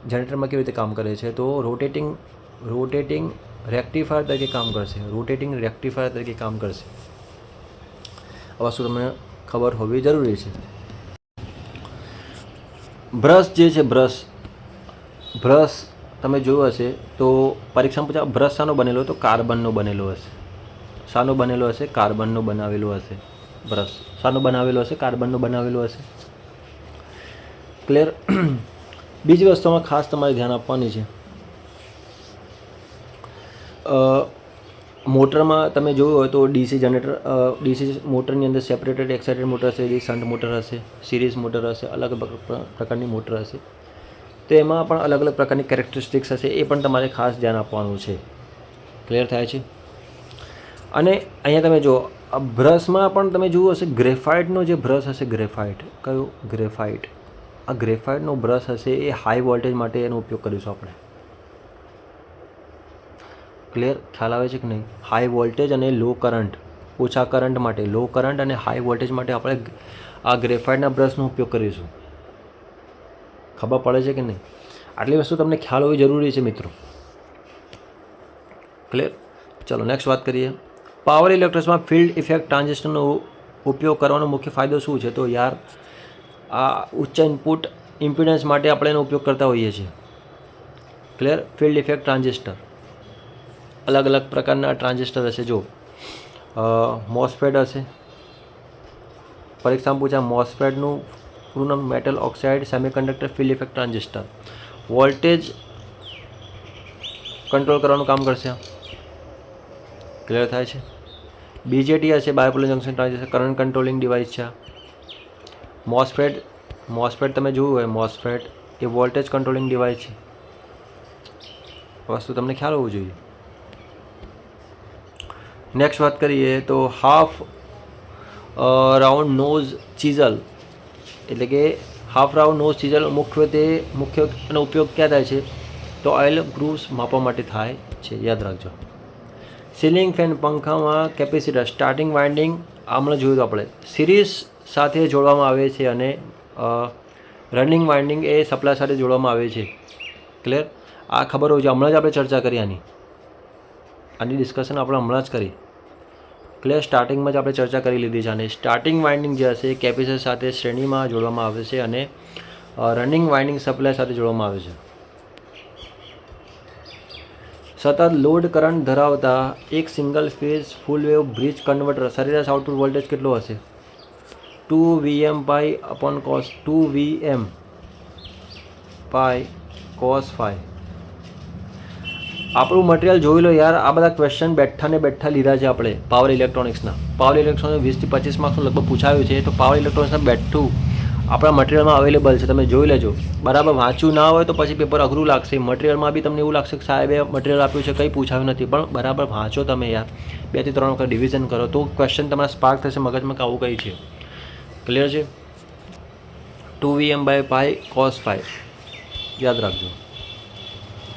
Speaker 1: જનરેટરમાં કેવી રીતે કામ કરે છે? તો રોટેટિંગ રેક્ટિફાયર તરીકે કામ કરશે. રોટેટિંગ રેક્ટિફાયર તરીકે કામ કરશે. આ વસ્તુ તમને ખબર હોવી જરૂરી છે. બ્રશ જે છે, બ્રશ તમે જોયું હશે તો પરીક્ષામાં પૂછા બ્રશ શાનો બનેલો? તો કાર્બનનો બનેલો હશે. શાનો બનેલો હશે? કાર્બનનો બનાવેલો હશે. બ્રશ શાનો બનાવેલો હશે? કાર્બનનો બનાવેલો હશે. ક્લિયર? બીજી વસ્તુમાં ખાસ તમારે ધ્યાન આપવાની છે. મોટરમાં તમે જોયું હોય તો ડીસી મોટરની અંદર સેપરેટેડ એક્સાઇટેડ મોટર હશે, શન્ટ મોટર હશે, સિરીઝ મોટર હશે, અલગ અલગ પ્રકારની મોટર હશે. તો એમાં પણ અલગ અલગ પ્રકારની કેરેક્ટરિસ્ટિક્સ હશે. એ પણ તમારે ખાસ ધ્યાન આપવાનું છે. ક્લિયર થાય છે? અને અહીંયા તમે જુઓ આ બ્રશમાં પણ તમે જોયું હશે ગ્રેફાઇટનો જે બ્રશ હશે, ગ્રેફાઇટ. કયો? ગ્રેફાઇટ. આ ગ્રેફાઇટનો બ્રશ હશે એ હાઈ વોલ્ટેજ માટે એનો ઉપયોગ કરીશું આપણે. ક્લિયર? ખ્યાલ આવે છે કે નહીં? હાઈ વોલ્ટેજ અને લો કરંટ, ઓછા કરંટ માટે, લો કરંટ અને હાઈ વોલ્ટેજ માટે આપણે આ ગ્રેફાઇટના બ્રશનો ઉપયોગ કરીશું. ખબર પડે છે કે નહીં? આટલી વસ્તુ તમને ખ્યાલ હોવી જરૂરી છે મિત્રો. ક્લિયર? ચલો નેક્સ્ટ વાત કરીએ. પાવર ઇલેક્ટ્રોનિક્સમાં ફિલ્ડ ઇફેક્ટ ટ્રાન્ઝિસ્ટરનો ઉપયોગ કરવાનો મુખ્ય ફાયદો શું છે? તો યાર આ ઉચ્ચ ઇનપુટ ઇમ્પિડન્સ માટે આપણે એનો ઉપયોગ કરતા હોઈએ છીએ. ક્લિયર? ફિલ્ડ ઇફેક્ટ ટ્રાન્ઝિસ્ટર, અલગ અલગ પ્રકારના ટ્રાન્ઝિસ્ટર હશે. જો મોસ્ફેટ હશે. પરીક્ષામાં પૂછા મોસ્ફેટનું પૂરું નામ metal oxide semiconductor field effect transistor. Voltage control કરવાનું કામ કરશે. ક્લિયર થાય છે? BJT હશે, bipolar junction transistor, current controlling device છે. મોસ્ફેટ તમે જોયું હોય, મોસ્ફેટ એ વોલ્ટેજ કંટ્રોલિંગ ડિવાઇસ છે. વસ્તુ તમને ખ્યાલ હોવું જોઈએ. નેક્સ્ટ વાત કરીએ તો હાફ રાઉન્ડ નોઝ ચીઝલ, એટલે કે હાફ રાઉન્ડ નોઝ ચીઝલ મુખ્યત્વે એનો ઉપયોગ ક્યાં થાય છે? તો ઓઇલ ગ્રુવ્સ માપવા માટે થાય છે, યાદ રાખજો. સીલિંગ ફેન પંખામાં કેપેસિટર સ્ટાર્ટિંગ વાઇન્ડિંગ હમણાં જોયું તો આપણે સિરીઝ સાથે જોડવામાં આવે છે અને રનિંગ વાઇન્ડિંગ એ સપ્લાય સાથે જોડવામાં આવે છે. ક્લિયર? આ ખબર હોય છે. હમણાં જ આપણે ચર્ચા કરી આની ડિસ્કશન આપણે હમણાં જ કરી. ક્લિયર? સ્ટાર્ટિંગમાં જ આપણે ચર્ચા કરી લીધી છે. અને સ્ટાર્ટિંગ વાઇન્ડિંગ જે હશે કેપેસિટર સાથે શ્રેણીમાં જોડવામાં આવે છે અને રનિંગ વાઇન્ડિંગ સપ્લાય સાથે જોડવામાં આવે છે. સતત લોડ કરંટ ધરાવતા એક single phase full wave bridge converter સરેરાશ આઉટપુટ વોલ્ટેજ કેટલો હશે? 2 Vm pi upon cos 2 Vm pi cos phi. આપણું મટીરિયલ જોઈ લો યાર. આ બધા ક્વેશ્ચન બેઠા લીધા છે આપણે પાવર ઇલેક્ટ્રોનિક્સના. પાવર ઇલેક્ટ્રોનિક્સ 20 થી 25 માર્ક્સનું લગભગ પૂછાયું છે. તો પાવર ઇલેક્ટ્રોનિક્સના બેઠું આપણા મટીરિયલમાં અવેલેબલ છે, તમે જોઈ લેજો. બરાબર? વાંચ્યું ના હોય તો પછી પેપર અઘરું લાગશે. મટીરિયલમાં બી તમને એવું લાગશે કે સાહેબે મટીરિયલ આપ્યું છે, કંઈ પૂછાયું નથી. પણ બરાબર વાંચો તમે યાર. 2 થી 3 વખત રિવિઝન કરો તો ક્વેશ્ચન તમારા સ્પાર્ક થશે મગજમાં કે આવું કંઈ છે. ક્લિયર છે? 2 Vm by pi cos phi યાદ રાખજો.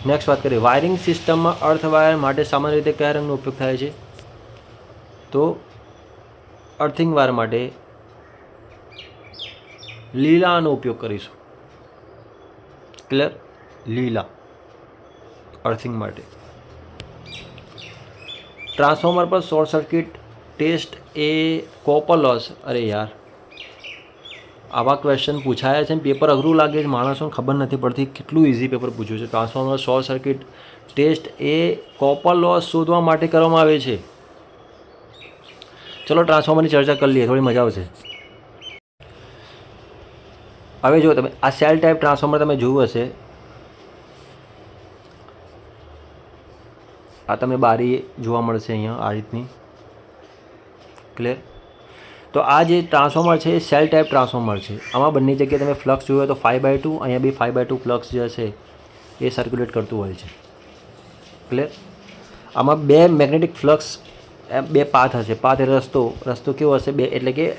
Speaker 1: નેક્સ્ટ વાત કરીએ. વાયરિંગ સિસ્ટમમાં અર્થ વાયર માટે સામાન્ય રીતે કયા રંગનો ઉપયોગ થાય છે? તો અર્થિંગ વાયર માટે લીલાનો ઉપયોગ કરીશું. ક્લિયર? લીલા અર્થિંગ માટે. ટ્રાન્સફોર્મર પર શોર્ટ સર્કિટ ટેસ્ટ એ કોપર લોસ. અરે યાર, આવા ક્વેશ્ચન પૂછાયા છે. પેપર અઘરું લાગે છે, માણસોને ખબર નથી પડતી કેટલું ઇઝી પેપર પૂછ્યું છે. ટ્રાન્સફોર્મર શોર્ટ સર્કિટ ટેસ્ટ એ કોપર લોસ શોધવા માટે કરવામાં આવે છે. ચલો ટ્રાન્સફોર્મરની ચર્ચા કરી લઈએ, થોડી મજા આવશે. હવે જો તમે આ સેલ ટાઈપ ટ્રાન્સફોર્મર તમે જોયું હશે. આ તમને બારી જોવા મળશે અહીંયા આ રીતની. ક્લિયર? તો આ જે ટ્રાન્સફોર્મર છે એ સેલ ટાઈપ ટ્રાન્સફોર્મર છે. આમાં બંને જગ્યાએ તમે ફ્લક્સ જોયો તો 5/2, અહીંયા બી 5/2 ફ્લક્સ જે હશે એ સર્ક્યુલેટ કરતું હોય છે. ક્લિયર? આમાં 2 મેગ્નેટિક ફ્લક્સ, 2 પાથ હશે. પાથ એટલે રસ્તો કેવો હશે? 2 એટલે કે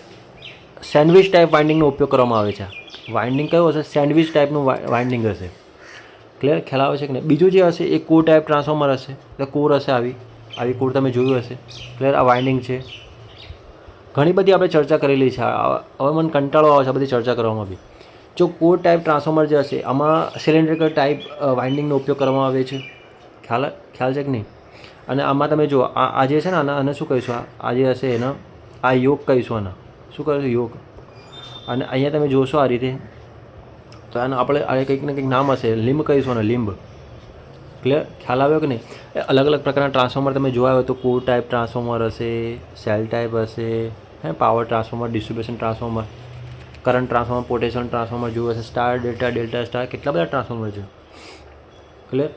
Speaker 1: સેન્ડવિચ ટાઈપ વાઇન્ડિંગનો ઉપયોગ કરવામાં આવે છે. વાઇન્ડિંગ કયું હશે? સેન્ડવિચ ટાઈપનું વાઇન્ડિંગ હશે. ક્લિયર? ખ્યાલ આવે છે કે નહીં? બીજું જે હશે એ કોર ટાઈપ ટ્રાન્સફોર્મર હશે. એટલે કોર હશે, આવી કોર તમે જોયું હશે. ક્લિયર? આ વાઇન્ડિંગ છે. ઘણી બધી આપણે ચર્ચા કરેલી છે. હવે મને કંટાળો આવે છે આ બધી ચર્ચા કરવામાં બી. જો કોર ટાઈપ ટ્રાન્સફોર્મર જે હશે આમાં સિલિન્ડ્રિકલ ટાઈપ વાઇન્ડિંગનો ઉપયોગ કરવામાં આવે છે. ખ્યાલ છે કે નહીં? અને આમાં તમે જો આ જે છે ને આને શું કહીશું? આ જે હશે એનો આ યોગ કહીશું. આના શું કહીશું? યોગ. અને અહીંયા તમે જોશો આ રીતે તો આને આપણે કંઈક ને કંઈક નામ હશે. લીંબ કહીશું ને, લીંબ. ક્લિયર? ખ્યાલ આવ્યો કે નહીં? અલગ અલગ પ્રકારના ટ્રાન્સફોર્મર તમે જોયા હોય તો કોર ટાઈપ ટ્રાન્સફોર્મર હશે, સેલ ટાઈપ હશે, power transformer, distribution transformer, current transformer, potential transformer જોયું હશે, સ્ટાર ડેલ્ટા, ડેલ્ટા સ્ટાર, કેટલા બધા ટ્રાન્સફોર્મર છે. ક્લિયર?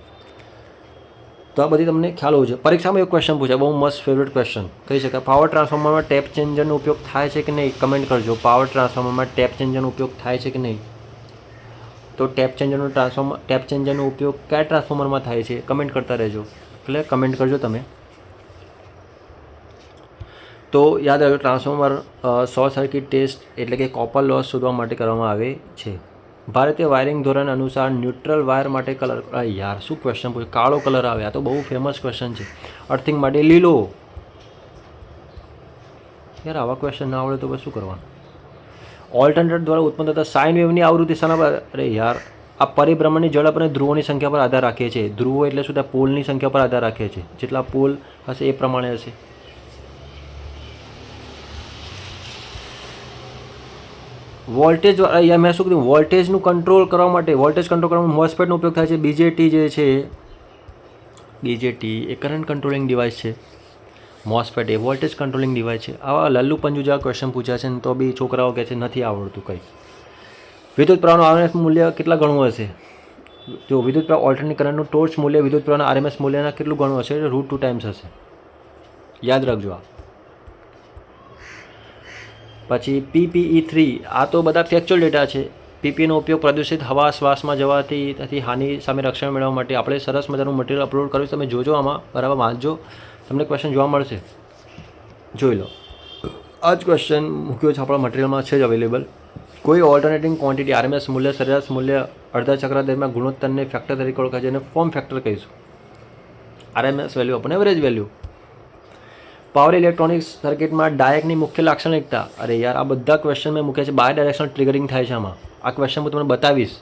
Speaker 1: તો આ બધી તમને ખ્યાલ હોવો જોઈએ. પરીક્ષામાં એક ક્વેશ્ચન પૂછાય, બહુ મસ્ત ફેવરેટ ક્વેશ્ચન કહી શકાય. પાવર ટ્રાન્સફોર્મરમાં ટેપ ચેન્જરનો ઉપયોગ થાય છે કે નહીં? કમેન્ટ કરજો. પાવર ટ્રાન્સફોર્મરમાં ટેપ ચેન્જરનો ઉપયોગ થાય છે કે નહીં? તો ટેપ ચેન્જરનો ઉપયોગ કયા ટ્રાન્સફોર્મરમાં થાય છે? કમેન્ટ કરતા રહેજો. ક્લિયર? કમેન્ટ કરજો તમે. તો યાદ રાખજો, ટ્રાન્સફોર્મર શોર્ટ સર્કિટ ટેસ્ટ એટલે કે કોપર લોસ શોધવા માટે કરવામાં આવે છે. ભારતીય વાયરિંગ ધોરણ અનુસાર ન્યુટ્રલ વાયર માટે કલર. યાર શું ક્વેશ્ચન પૂછ્યું? કાળો કલર આવે. આ તો બહુ ફેમસ ક્વેશ્ચન છે. અર્થિંગ માટે લીલો. યાર આવા ક્વેશ્ચન ના આવડે તો બસ શું કરવાનું? ઓલ્ટરનેટર દ્વારા ઉત્પન્ન થતા સાઇન વેવની આવૃત્તિ શાના પર? અરે યાર, આ પરિભ્રમણની ઝડપ અને ધ્રુવોની સંખ્યા પર આધાર રાખે છે. ધ્રુવો એટલે શું? ત્યાં પોલની સંખ્યા પર આધાર રાખે છે. જેટલા પોલ હશે એ પ્રમાણે હશે. વોલ્ટેજ, અહીંયા મેં શું કીધું? વોલ્ટેજનું કંટ્રોલ કરવા માટે, વોલ્ટેજ કંટ્રોલ કરવા માટે મોસ્ફેટનો ઉપયોગ થાય છે. બીજેટી જે છે, બીજેટી એ કરંટ કંટ્રોલિંગ ડિવાઇસ છે. મોસ્ફેટ એ વોલ્ટેજ કંટ્રોલિંગ ડિવાઇસ છે. આવા લલ્લુ પંજુ જેવા ક્વેશ્ચન પૂછ્યા છે ને તો બી છોકરાઓ કહે છે નથી આવડતું કંઈ. વિદ્યુત પ્રવાહનું આરએમએસ મૂલ્ય કેટલા ગણું હશે? જો વિદ્યુત પ્રવાહ ઓલ્ટરનેટિંગ કરંટનું ટોર્ચ મૂલ્ય વિદ્યુત પ્રવાહના આરએમએસ મૂલ્યના કેટલું ગણું હશે? √2 ટાઈમ્સ હશે. યાદ રાખજો. આ પછી PPE3, આ તો બધા ફેક્ચ્યુઅલ ડેટા છે. પીપીનો ઉપયોગ પ્રદૂષિત હવા શ્વાસમાં જવાથી તેથી હાનિ સામે રક્ષણ મેળવવા માટે આપણે સરસ મજાનું મટીરિયલ અપલોડ કર્યું. તમે જોજો, આમાં બરાબર વાંચજો, તમને ક્વેશ્ચન જોવા મળશે. જોઈ લો. આ જ ક્વેશ્ચન મૂક્યો છે આપણા મટીરિયલમાં છે જ અવેલેબલ. કોઈ ઓલ્ટરનેટિંગ ક્વોન્ટિટી આરએમએસ મૂલ્ય, સરેરાશ મૂલ્ય, અડધા ચક્ર દરમિયાન ગુણોત્તરને ફેક્ટર તરીકે ઓળખાય છે અને ફોર્મ ફેક્ટર કહીશું. આરએમએસ વેલ્યુ આપણને એવરેજ વેલ્યુ. પાવર ઇલેક્ટ્રોનિક્સ સર્કિટમાં ડાયકની મુખ્ય લાક્ષણિકતા. અરે યાર, આ બધા ક્વેશ્ચન મેં મૂક્યા છે. બાય ડાયરેક્શનલ ટ્રિગરિંગ થાય છે આમાં. આ ક્વેશ્ચન હું તમને બતાવીશ.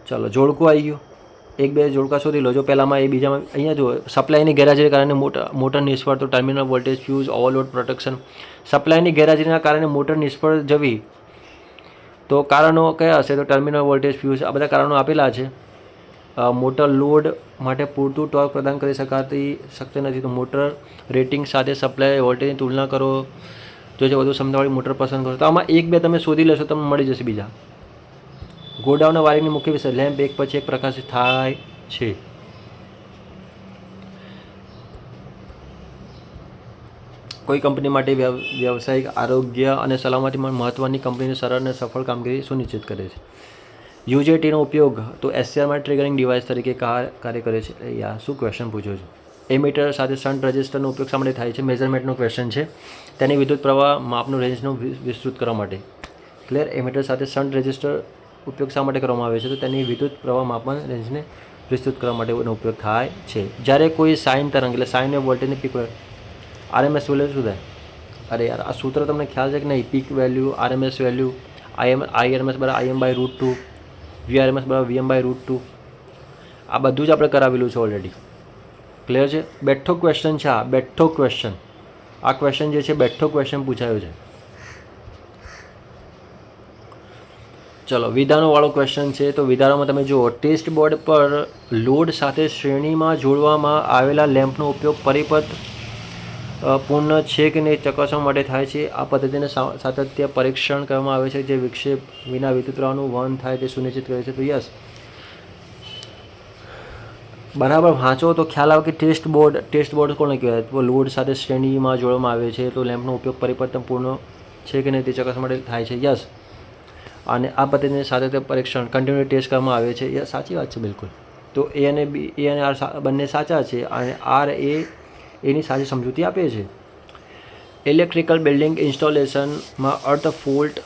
Speaker 1: ચાલો, જોડકું આવી ગયું. એક બે જોડકા શોધી લો. જો પહેલામાં એ બીજામાં અહીંયા જો સપ્લાયની ગેરહાજરીને કારણે મોટર નિષ્ફળ, તો terminal voltage, fuse, overload protection. સપ્લાયની ગેરહાજરીના કારણે મોટર નિષ્ફળ જવી, તો કારણો કયા હશે? તો ટર્મિનલ વોલ્ટેજ, ફ્યુઝ, આ બધા કારણો આપેલા છે. મોટર લોડ માટે પૂરતું ટોર્ક પ્રદાન કરી શકતી નથી, તો મોટર રેટિંગ સાથે સપ્લાય વોલ્ટેજની તુલના કરો. જો છે વધુ ક્ષમતાવાળી મોટર પસંદ કરો. તો આમાં એક બે તમે શોધી લેશો, તમને મળી જશે બીજા. ગોડાઉનના વાયરિંગની મુખ્ય વિષય. લેમ્પ એક પછી એક પ્રકાશિત થાય છે. કોઈ કંપની માટે વ્યવસાયિક આરોગ્ય અને સલામતી મહત્ત્વની કંપનીની સરળ અને સફળ કામગીરી સુનિશ્ચિત કરે છે. યુજેટીનો ઉપયોગ તો એસસીઆરમાં ટ્રિગરિંગ ડિવાઇસ તરીકે કાર્ય કરે છે. યાર, શું ક્વેશ્ચન પૂછ્યો છે? એમીટર સાથે શન્ટ રજિસ્ટરનો ઉપયોગ શા માટે થાય છે? મેઝરમેન્ટનો ક્વેશ્ચન છે. તેની વિદ્યુત પ્રવાહ માપનું રેન્જનો વિસ્તૃત કરવા માટે. ક્લિયર? એમીટર સાથે શન્ટ રજિસ્ટર ઉપયોગ શા માટે કરવામાં આવે છે? તો તેની વિદ્યુત પ્રવાહ માપન રેન્જને વિસ્તૃત કરવા માટે એનો ઉપયોગ થાય છે. જ્યારે કોઈ સાઇન તરંગ એટલે સાઇન વેવ વોલ્ટેજની પીક આરએમએસ વેલ્યુ શું થાય? અરે યાર, આ સૂત્ર તમને ખ્યાલ છે કે નહીં? Peak value, RMS value, IRMS બરાબર IM/√2, VRMS બરાબર VM/√2. આ બધું જ આપણે કરાવેલું છે ઓલરેડી. ક્લિયર છે? બેઠો ક્વેશ્ચન છે આ. બેઠો ક્વેશ્ચન. આ ક્વેશ્ચન જે છે બેઠો ક્વેશ્ચન પૂછાયો છે. ચલો, વિધાનોવાળો ક્વેશ્ચન છે. તો વિધાનોમાં તમે જુઓ, ટેસ્ટ બોર્ડ પર લોડ સાથે શ્રેણીમાં જોડવામાં આવેલા લેમ્પનો ઉપયોગ પરિપથ પૂર્ણ છે કે નહીં ચકાસવા માટે થાય છે. આ પદ્ધતિને સાતત્ય પરીક્ષણ કરવામાં આવે છે, જે વિક્ષેપ વિના વિદ્યુત પ્રવાહનું વહન થાય તે સુનિશ્ચિત કરે છે. તો યસ, બરાબર વાંચો તો ખ્યાલ આવે કે ટેસ્ટ બોર્ડ કોને કહેવાય? તો લોડ સાથે શ્રેણીમાં જોડવામાં આવે છે, તો લેમ્પનો ઉપયોગ પરિપથ પૂર્ણ છે કે નહીં તે ચકાસવા માટે થાય છે. યસ, અને આ પદ્ધતિને સાતત્ય પરીક્ષણ કન્ટિન્યુઅસ ટેસ્ટ કરવામાં આવે છે. યસ, સાચી વાત છે બિલકુલ. તો એ અને આર બંને સાચા છે, અને આર એની સાચી સમજૂતી આપે છે. ઇલેક્ટ્રિકલ બિલ્ડિંગ ઇન્સ્ટોલેશનમાં અર્થ ફોલ્ટ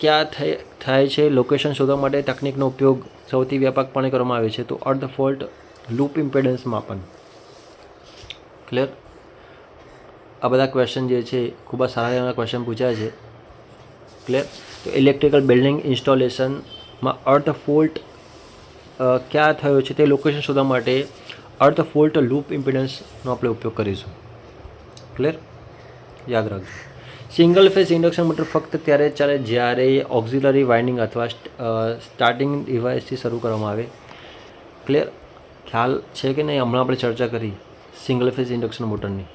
Speaker 1: ક્યાં થાય છે? લોકેશન શોધવા માટે તકનિકનો ઉપયોગ સૌથી વ્યાપકપણે કરવામાં આવે છે. તો અર્થ ફોલ્ટ લૂપ ઇમ્પેડન્સ માપન. ક્લિયર? આ બધા ક્વેશ્ચન જે છે ખૂબ જ સારા એવા ક્વેશ્ચન પૂછાય છે. ક્લિયર? તો ઇલેક્ટ્રિકલ બિલ્ડિંગ ઇન્સ્ટોલેશનમાં અર્થ ફોલ્ટ ક્યાં થયો છે તે લોકેશન શોધવા માટે અર્થ ફોલ્ટ લૂપ ઇમ્પિડન્સનો આપણે ઉપયોગ કરીશું. ક્લિયર? યાદ રાખજો. સિંગલ ફેઝ ઇન્ડક્શન મોટર ફક્ત ત્યારે જ ચાલે જ્યારે ઓક્ઝિલરી વાઇન્ડિંગ અથવા સ્ટાર્ટિંગ ડિવાઇસથી શરૂ કરવામાં આવે. ક્લિયર? ખ્યાલ છે કે નહીં? હમણાં આપણે ચર્ચા કરી સિંગલ ફેઝ ઇન્ડક્શન મોટરની.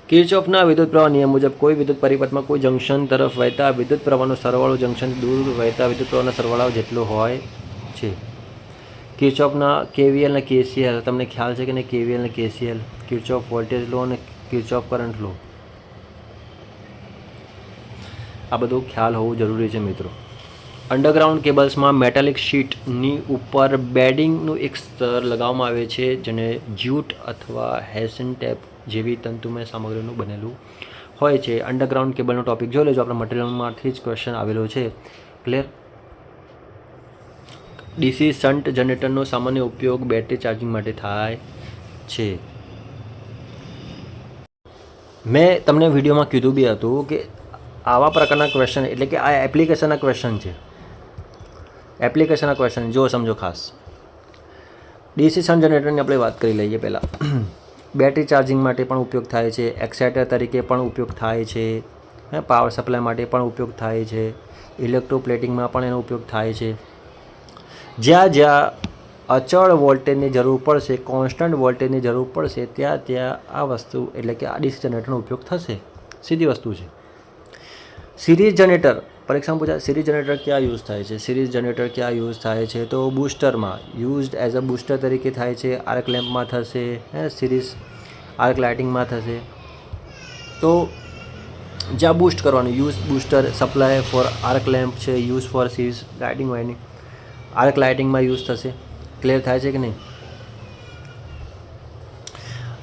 Speaker 1: કિર્ચોફના વિદ્યુત પ્રવાહ નિયમ મુજબ કોઈ વિદ્યુત પરિપથમાં કોઈ જંક્શન તરફ વહેતા વિદ્યુત પ્રવાહનો સરવાળો જંક્શનથી દૂર વહેતા વિદ્યુત પ્રવાહના સરવાળા જેટલો હોય છે. કિર્ચોફના KVL અને KCL તમને ખ્યાલ છે કે નહીં? KVL અને KCL, કિર્ચોફ વોલ્ટેજ લો અને કિર્ચોફ કરંટ લો. આ બધું ખ્યાલ હોવું જરૂરી છે મિત્રો. અંડરગ્રાઉન્ડ કેબલ્સમાં મેટાલિક શીટની ઉપર બેડિંગનું એક સ્તર લગાવવામાં આવે છે, જેને જ્યુટ અથવા હેસિન ટેપ જેવી તંતુમય સામગ્રીનું બનેલું હોય છે. અંડરગ્રાઉન્ડ કેબલનો ટોપિક જોઈ લેજો. આપણા મટીરિયલમાંથી જ ક્વેશ્ચન આવેલો છે. ક્લિયર? DC શન્ટ જનરેટરનો સામાન્ય ઉપયોગ બેટરી ચાર્જિંગ માટે થાય છે. મેં તમને વિડીયોમાં કીધું બી હતું કે આવા પ્રકારના ક્વેશ્ચન એટલે કે આ એપ્લિકેશનના ક્વેશ્ચન છે. એપ્લિકેશનના ક્વેશ્ચન જો સમજો ખાસ. DC શન્ટ જનરેટરની આપણે વાત કરી લઈએ પહેલાં. બેટરી ચાર્જિંગ માટે પણ ઉપયોગ થાય છે, એક્સાઇટર તરીકે પણ ઉપયોગ થાય છે, પાવર સપ્લાય માટે પણ ઉપયોગ થાય છે, ઇલેક્ટ્રોપ્લેટિંગમાં પણ એનો ઉપયોગ થાય છે. જ્યાં જ્યાં અચળ વોલ્ટેજની જરૂર પડશે, કોન્સ્ટન્ટ વોલ્ટેજની જરૂર પડશે, ત્યાં આ વસ્તુ એટલે કે આ DC જનરેટરનો ઉપયોગ થશે. સીધી વસ્તુ છે. સિરીઝ જનરેટર પરીક્ષામાં પૂછાય. સિરીઝ જનરેટર ક્યાં યુઝ થાય છે? સિરીઝ જનરેટર ક્યાં યુઝ થાય છે? તો બૂસ્ટરમાં યુઝડ એઝ અ બૂસ્ટર તરીકે થાય છે. આર્ક લેમ્પમાં થશે, સિરીઝ આર્ક લાઇટિંગમાં થશે. તો જ્યાં બૂસ્ટ કરવાનું use booster supply for arc lamp છે, use for series lighting winding arc લાઇટિંગમાં યુઝ થશે. ક્લિયર થાય છે કે નહીં?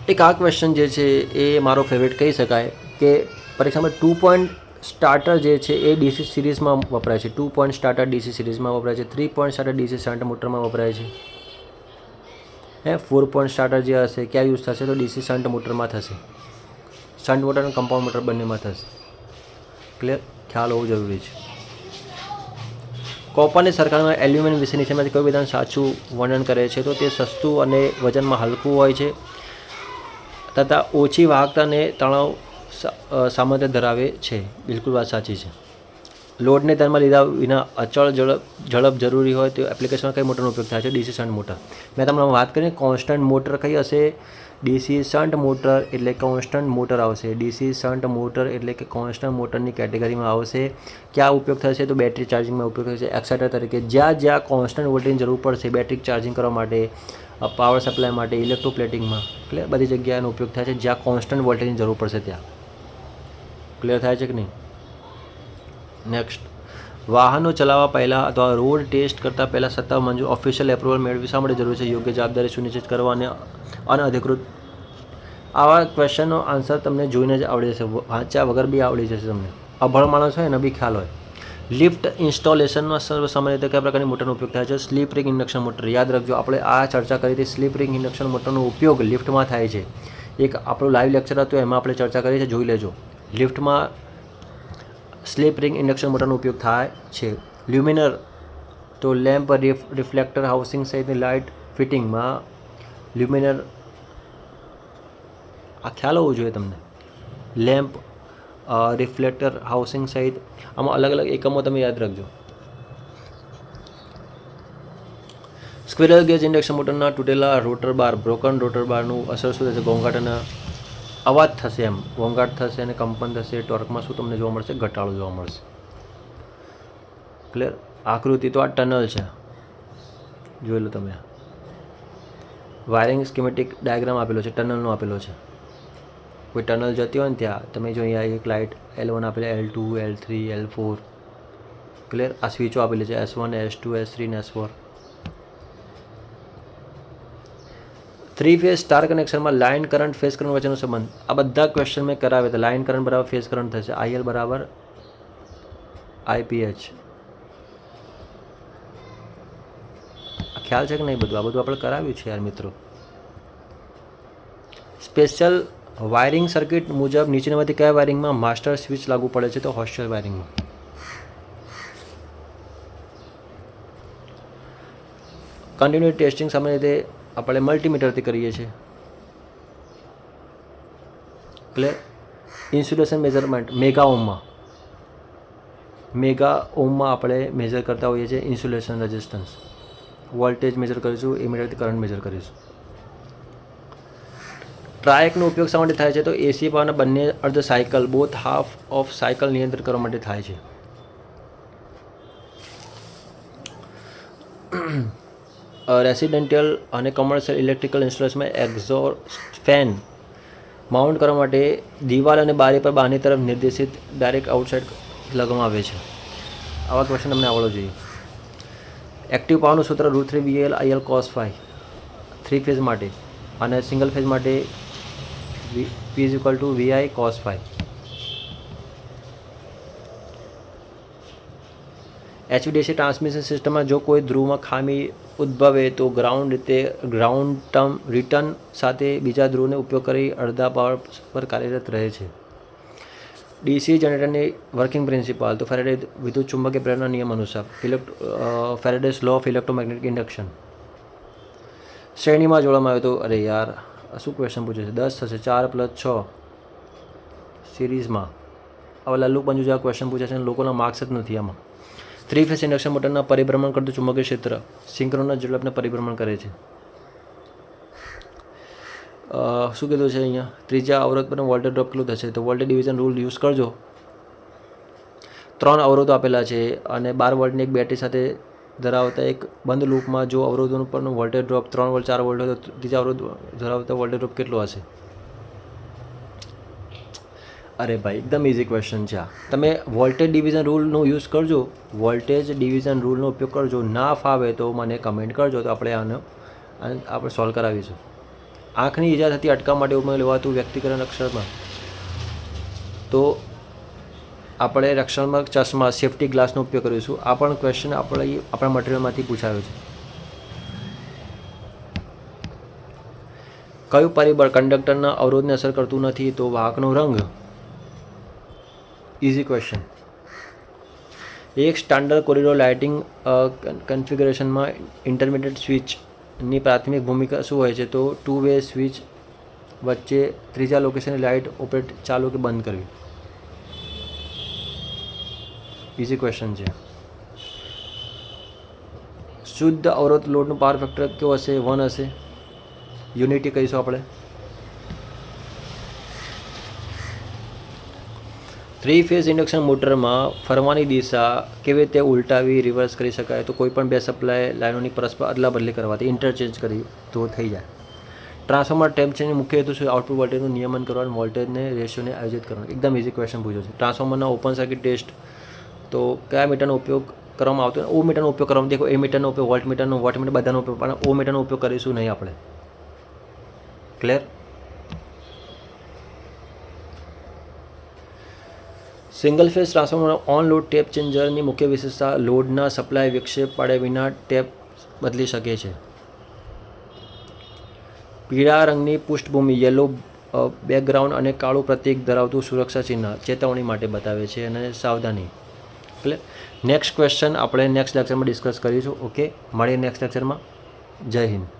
Speaker 1: એક આ ક્વેશ્ચન જે છે એ મારો ફેવરેટ કહી શકાય. કે પરીક્ષામાં 2 પોઈન્ટ સ્ટાર્ટર જે છે એ ડીસી સિરીઝમાં વપરાય છે. 2 પોઈન્ટ સ્ટાર્ટર ડીસી સિરીઝમાં વપરાય છે. 3 પોઈન્ટ સ્ટાર્ટર ડીસી શન્ટ મોટરમાં વપરાય છે. 4 પોઈન્ટ સ્ટાર્ટર જે હશે ક્યાં યુઝ થશે? તો ડીસી શન્ટ મોટરમાં થશે. શન્ટ મોટર અને કમ્પાઉન્ડ મોટર બંનેમાં થશે. ક્લિયર? ખ્યાલ હોવું જરૂરી છે. કોપરની સરખામણીમાં એલ્યુમિનિયમ વિશે નીચેમાંથી કયું વિધાન સાચું વર્ણન કરે છે? તો તે સસ્તું અને વજનમાં હલકું હોય છે તથા ઓછી વાહકતા અને તણાવ સામર્થ્ય ધરાવે છે. બિલકુલ વાત સાચી છે. લોડને ધ્યાનમાં લીધા વિના અચળ ઝડપ જરૂરી હોય તો એપ્લિકેશનમાં કઈ મોટરનો ઉપયોગ થાય છે? DC shunt motor. મેં તમને વાત કરી કોન્સ્ટન્ટ મોટર કઈ હશે? ડીસી શન્ટ મોટર એટલે કોન્સ્ટન્ટ મોટર આવશે. ડીસી શન્ટ મોટર એટલે કે કોન્સ્ટન્ટ મોટરની કેટેગરીમાં આવશે. ક્યાં ઉપયોગ થશે? તો બેટરી ચાર્જિંગમાં ઉપયોગ થશે. એક્સાઇટર તરીકે જ્યાં કોન્સ્ટન્ટ વોલ્ટેજની જરૂર પડશે બેટરી ચાર્જિંગ કરવા માટે, પાવર સપ્લાય માટે, ઇલેક્ટ્રોપ્લેટિંગમાં, એટલે બધી જગ્યાએ એનો ઉપયોગ થાય છે જ્યાં કોન્સ્ટન્ટ વોલ્ટેજની જરૂર પડશે ત્યાં. ક્લિયર થાય છે કે નહીં? નેક્સ્ટ, વાહનો ચલાવવા પહેલાં અથવા રોડ ટેસ્ટ કરતાં પહેલાં સત્તા મંજૂર ઓફિશિયલ એપ્રુવલ મેળવવી શા માટે જરૂરી છે? યોગ્ય જવાબદારી સુનિશ્ચિત કરવા અને અનઅધિકૃત. આવા ક્વેશ્ચનનો આન્સર તમને જોઈને જ આવડી જશે, વાંચ્યા વગર બી આવડી જશે તમને. અભણ માણસ હોય એને બી ખ્યાલ હોય. લિફ્ટ ઇન્સ્ટોલેશનમાં સામાન્ય રીતે કયા પ્રકારની મોટરનો ઉપયોગ થાય છે? Slip ring induction motor. યાદ રાખજો, આપણે આ ચર્ચા કરી હતી. સ્લીપ રિંગ ઇન્ડક્શન મોટરનો ઉપયોગ લિફ્ટમાં થાય છે. એક આપણું લાઈવ લેક્ચર હતું એમાં આપણે ચર્ચા કરી છે, જોઈ લેજો. લિફ્ટમાં સ્લીપ રિંગ ઇન્ડક્શન મોટરનો ઉપયોગ થાય છે. લ્યુમિનર તો લેમ્પ, રિફ્લેક્ટર, હાઉસિંગ સહિતની લાઇટ ફિટિંગમાં લ્યુમિનર આ ખ્યાલ હોવો જોઈએ તમને. લેમ્પ, રિફ્લેક્ટર, હાઉસિંગ સહિત આમાં અલગ અલગ એકમો તમે યાદ રાખજો. સ્ક્વિરલ ગેજ ઇન્ડક્શન મોટરના તૂટેલા રોટર બાર, બ્રોકન રોટર બારનું અસર શું થશે? ઘોંઘાટ અને અવાજ થશે, એમ ઘોંઘાટ થશે અને કંપન થશે. ટોર્કમાં શું તમને જોવા મળશે? ઘટાડો જોવા મળશે. ક્લિયર? આકૃતિ તો આ ટનલ છે, જોઈ લો તમે. વાયરિંગ સ્કીમેટિક ડાયાગ્રામ આપેલો છે, ટનલનો આપેલો છે. કોઈ ટનલ જતી હોય ને ત્યાં તમે જો અહીંયા એક લાઇટ L1 આપેલી, L2, L3, L4. ક્લિયર? આ સ્વિચો આપેલી છે S1, S2, S3 અને S4. 3 ફેઝ સ્ટાર કનેક્શનમાં લાઇન કરંટ ફેઝ કરંટ વચ્ચેનો સંબંધ. આ બધા ક્વેશ્ચન મેં કરાવ્યા હતા. લાઇન કરંટ બરાબર ફેઝ કરંટ થશે. IL બરાબર IPH. ખ્યાલ છે કે નહીં? બધું આ બધું આપણે કરાવ્યું છે યાર મિત્રો. સ્પેશિયલ વાયરિંગ સર્કિટ મુજબ નીચેનામાંથી કયા વાયરિંગમાં માસ્ટર સ્વિચ લાગુ પડે છે? તો હોસ્ટેલ વાયરિંગમાં. કન્ટિન્યુઅસ ટેસ્ટિંગ સામાન્ય રીતે આપણે મલ્ટીમીટરથી કરીએ છીએ. ક્લિયર? ઇન્સ્યુલેશન મેઝરમેન્ટ મેગા ઓમમાં આપણે મેઝર કરતા હોઈએ છીએ. ઇન્સ્યુલેશન રેઝિસ્ટન્સ, વોલ્ટેજ મેઝર કરીશું, ઇમિડિયેટલી કરંટ મેઝર કરીશું. ટ્રાયકનો ઉપયોગ શા માટે થાય છે? તો એસી પાવરના બંને અર્ધ cycle, both half of cycle નિયંત્રિત કરવા માટે થાય છે. રેસિડેન્ટિયલ અને કોમર્શિયલ ઇલેક્ટ્રિકલ ઇન્સ્ટોલેશનમાં એક્ઝોસ્ટ ફેન માઉન્ટ કરવા માટે દિવાલ અને બારી પર બહારની તરફ નિર્દેશિત ડાયરેક્ટ આઉટસાઇડ લગાવવામાં આવે છે. આવા ક્વેશ્ચન તમને આવડવો જોઈએ. એક્ટિવ પાવરનું સૂત્ર √3 VL IL cos phi 3 phase માટે, અને સિંગલ ફેઝ માટે P = VI cos phi. HVDC transmission સિસ્ટમમાં જો કોઈ ધ્રુવમાં ખામી ઉદ્ભવે તો ગ્રાઉન્ડ ટર્મ રિટર્ન સાથે બીજા ધ્રુવનો ઉપયોગ કરી અડધા પાવર પર કાર્યરત રહે છે. ડીસી જનરેટરની વર્કિંગ પ્રિન્સિપાલ તો ફેરેડે વિદ્યુત ચુંબકીય પ્રેરણા નિયમ અનુસાર ફેરેડેઝ લો ઓફ ઇલેક્ટ્રોમેગ્નેટિક ઇન્ડક્શન. શ્રેણીમાં જોડવામાં આવ્યો તો અરે યાર શું ક્વેશ્ચન પૂછે છે? 10 થશે, 4 + 6 સિરીઝમાં. આવા લલ્લુ પંજુ જેવા ક્વેશ્ચન પૂછે છે અને લોકોના માર્ક્સ જ નથી આમાં. 3 ફેઝ ઇન્ડક્શન મોટરના પરિભ્રમણ કરતું ચુંબકીય ક્ષેત્ર સિંક્રોનસ ઝડપને પરિભ્રમણ કરે છે. શું કીધું છે અહીંયા? ત્રીજા અવરોધ પર વોલ્ટેજ ડ્રોપ કેટલું થશે? તો વોલ્ટેજ ડિવિઝન રૂલ યુઝ કરજો. 3 અવરોધો આપેલા છે અને 12 વોલ્ટની એક બેટરી સાથે ધરાવતા એક બંધ લૂપમાં જો અવરોધો પરનો વોલ્ટેજ ડ્રોપ 3 વોલ્ટ 4 વોલ્ટ હોય તો ત્રીજા અવરોધ ધરાવતા વોલ્ટેજ ડ્રોપ કેટલો હશે? અરે ભાઈ એકદમ ઇઝી ક્વેશ્ચન છે આ. તમે વોલ્ટેજ ડિવિઝન રૂલનો યુઝ કરજો, વોલ્ટેજ ડિવિઝન રૂલનો ઉપયોગ કરજો. ના ફાવે તો મને કમેન્ટ કરજો તો આપણે સોલ્વ કરાવીશું. આંખની ઈજા થતી અટકાવવા માટે ઉપયોગમાં લેવાતું વ્યક્તિગત અક્ષરમાં તો આપણે રક્ષણાત્મક ચશ્મા સેફ્ટી ગ્લાસનો ઉપયોગ કરીશું. આ પણ ક્વેશ્ચન આપણા મટીરિયલમાંથી પૂછાયો છે. કયું પરિબળ કંડક્ટરના અવરોધને અસર કરતું નથી? તો વાહકનો રંગ. Easy question. એક સ્ટાન્ડર્ડ કોરિડોર લાઇટિંગ કન્ફિગરેશનમાં ઇન્ટરમિડિયેટ સ્વિચની પ્રાથમિક ભૂમિકા શું હોય છે? તો 2 વે સ્વિચ વચ્ચે ત્રીજા લોકેશનની લાઇટ ઓપરેટ ચાલુ કે બંધ કરવી. ઇઝી ક્વેશ્ચન છે. શુદ્ધ અવરોધ લોડનું પાવર ફેક્ટર કેવો હશે? 1 હશે. યુનિટી કહીશું આપણે. 3 ફેઝ ઇન્ડક્શન મોટરમાં ફરવાની દિશા કેવી રીતે ઉલટાવી રિવર્સ કરી શકાય? તો કોઈ પણ બે સપ્લાય લાઇનોની પરસ્પર અદલા બદલી કરવાથી ઇન્ટરચેન્જ કરી તો થઈ જાય. ટ્રાન્સફોર્મર ટેપ ચેન્જનો મુખ્ય હેતુ શું? આઉટપુટ વોલ્ટેજનું નિયમન કરવાનું, વોલ્ટેજને રેશિયોને આયોજિત કરવાનું. એકદમ ઇઝી ક્વેશ્ચન પૂછ્યો છે. ટ્રાન્સફોર્મરના ઓપન સર્કિટ ટેસ્ટ તો કયા મીટરનો ઉપયોગ કરવામાં આવતો? ઓ મીટરનો ઉપયોગ કરવામાં. દેખો એ મીટરનો ઉપયોગ, વોલ્ટ મીટરનો, વોટ મીટર બધાનો ઉપયોગ, પણ ઓ મીટરનો ઉપયોગ કરીશું નહીં આપણે. Clear? Single phase transformer on load tap ચેન્જરની મુખ્ય વિશેષતા લોડના સપ્લાય વિક્ષેપ પાડ્યા વિના ટેપ બદલી શકે છે. પીળા રંગની પૃષ્ઠભૂમિ, યલો બેકગ્રાઉન્ડ અને કાળું પ્રતીક ધરાવતું સુરક્ષા ચિહ્ન ચેતવણી માટે બતાવે છે અને સાવધાની. એટલે નેક્સ્ટ ક્વેશ્ચન આપણે નેક્સ્ટ લેક્ચરમાં ડિસ્કસ કરીશું. ઓકે, મળીએ નેક્સ્ટ લેક્ચરમાં. જય હિન્દ.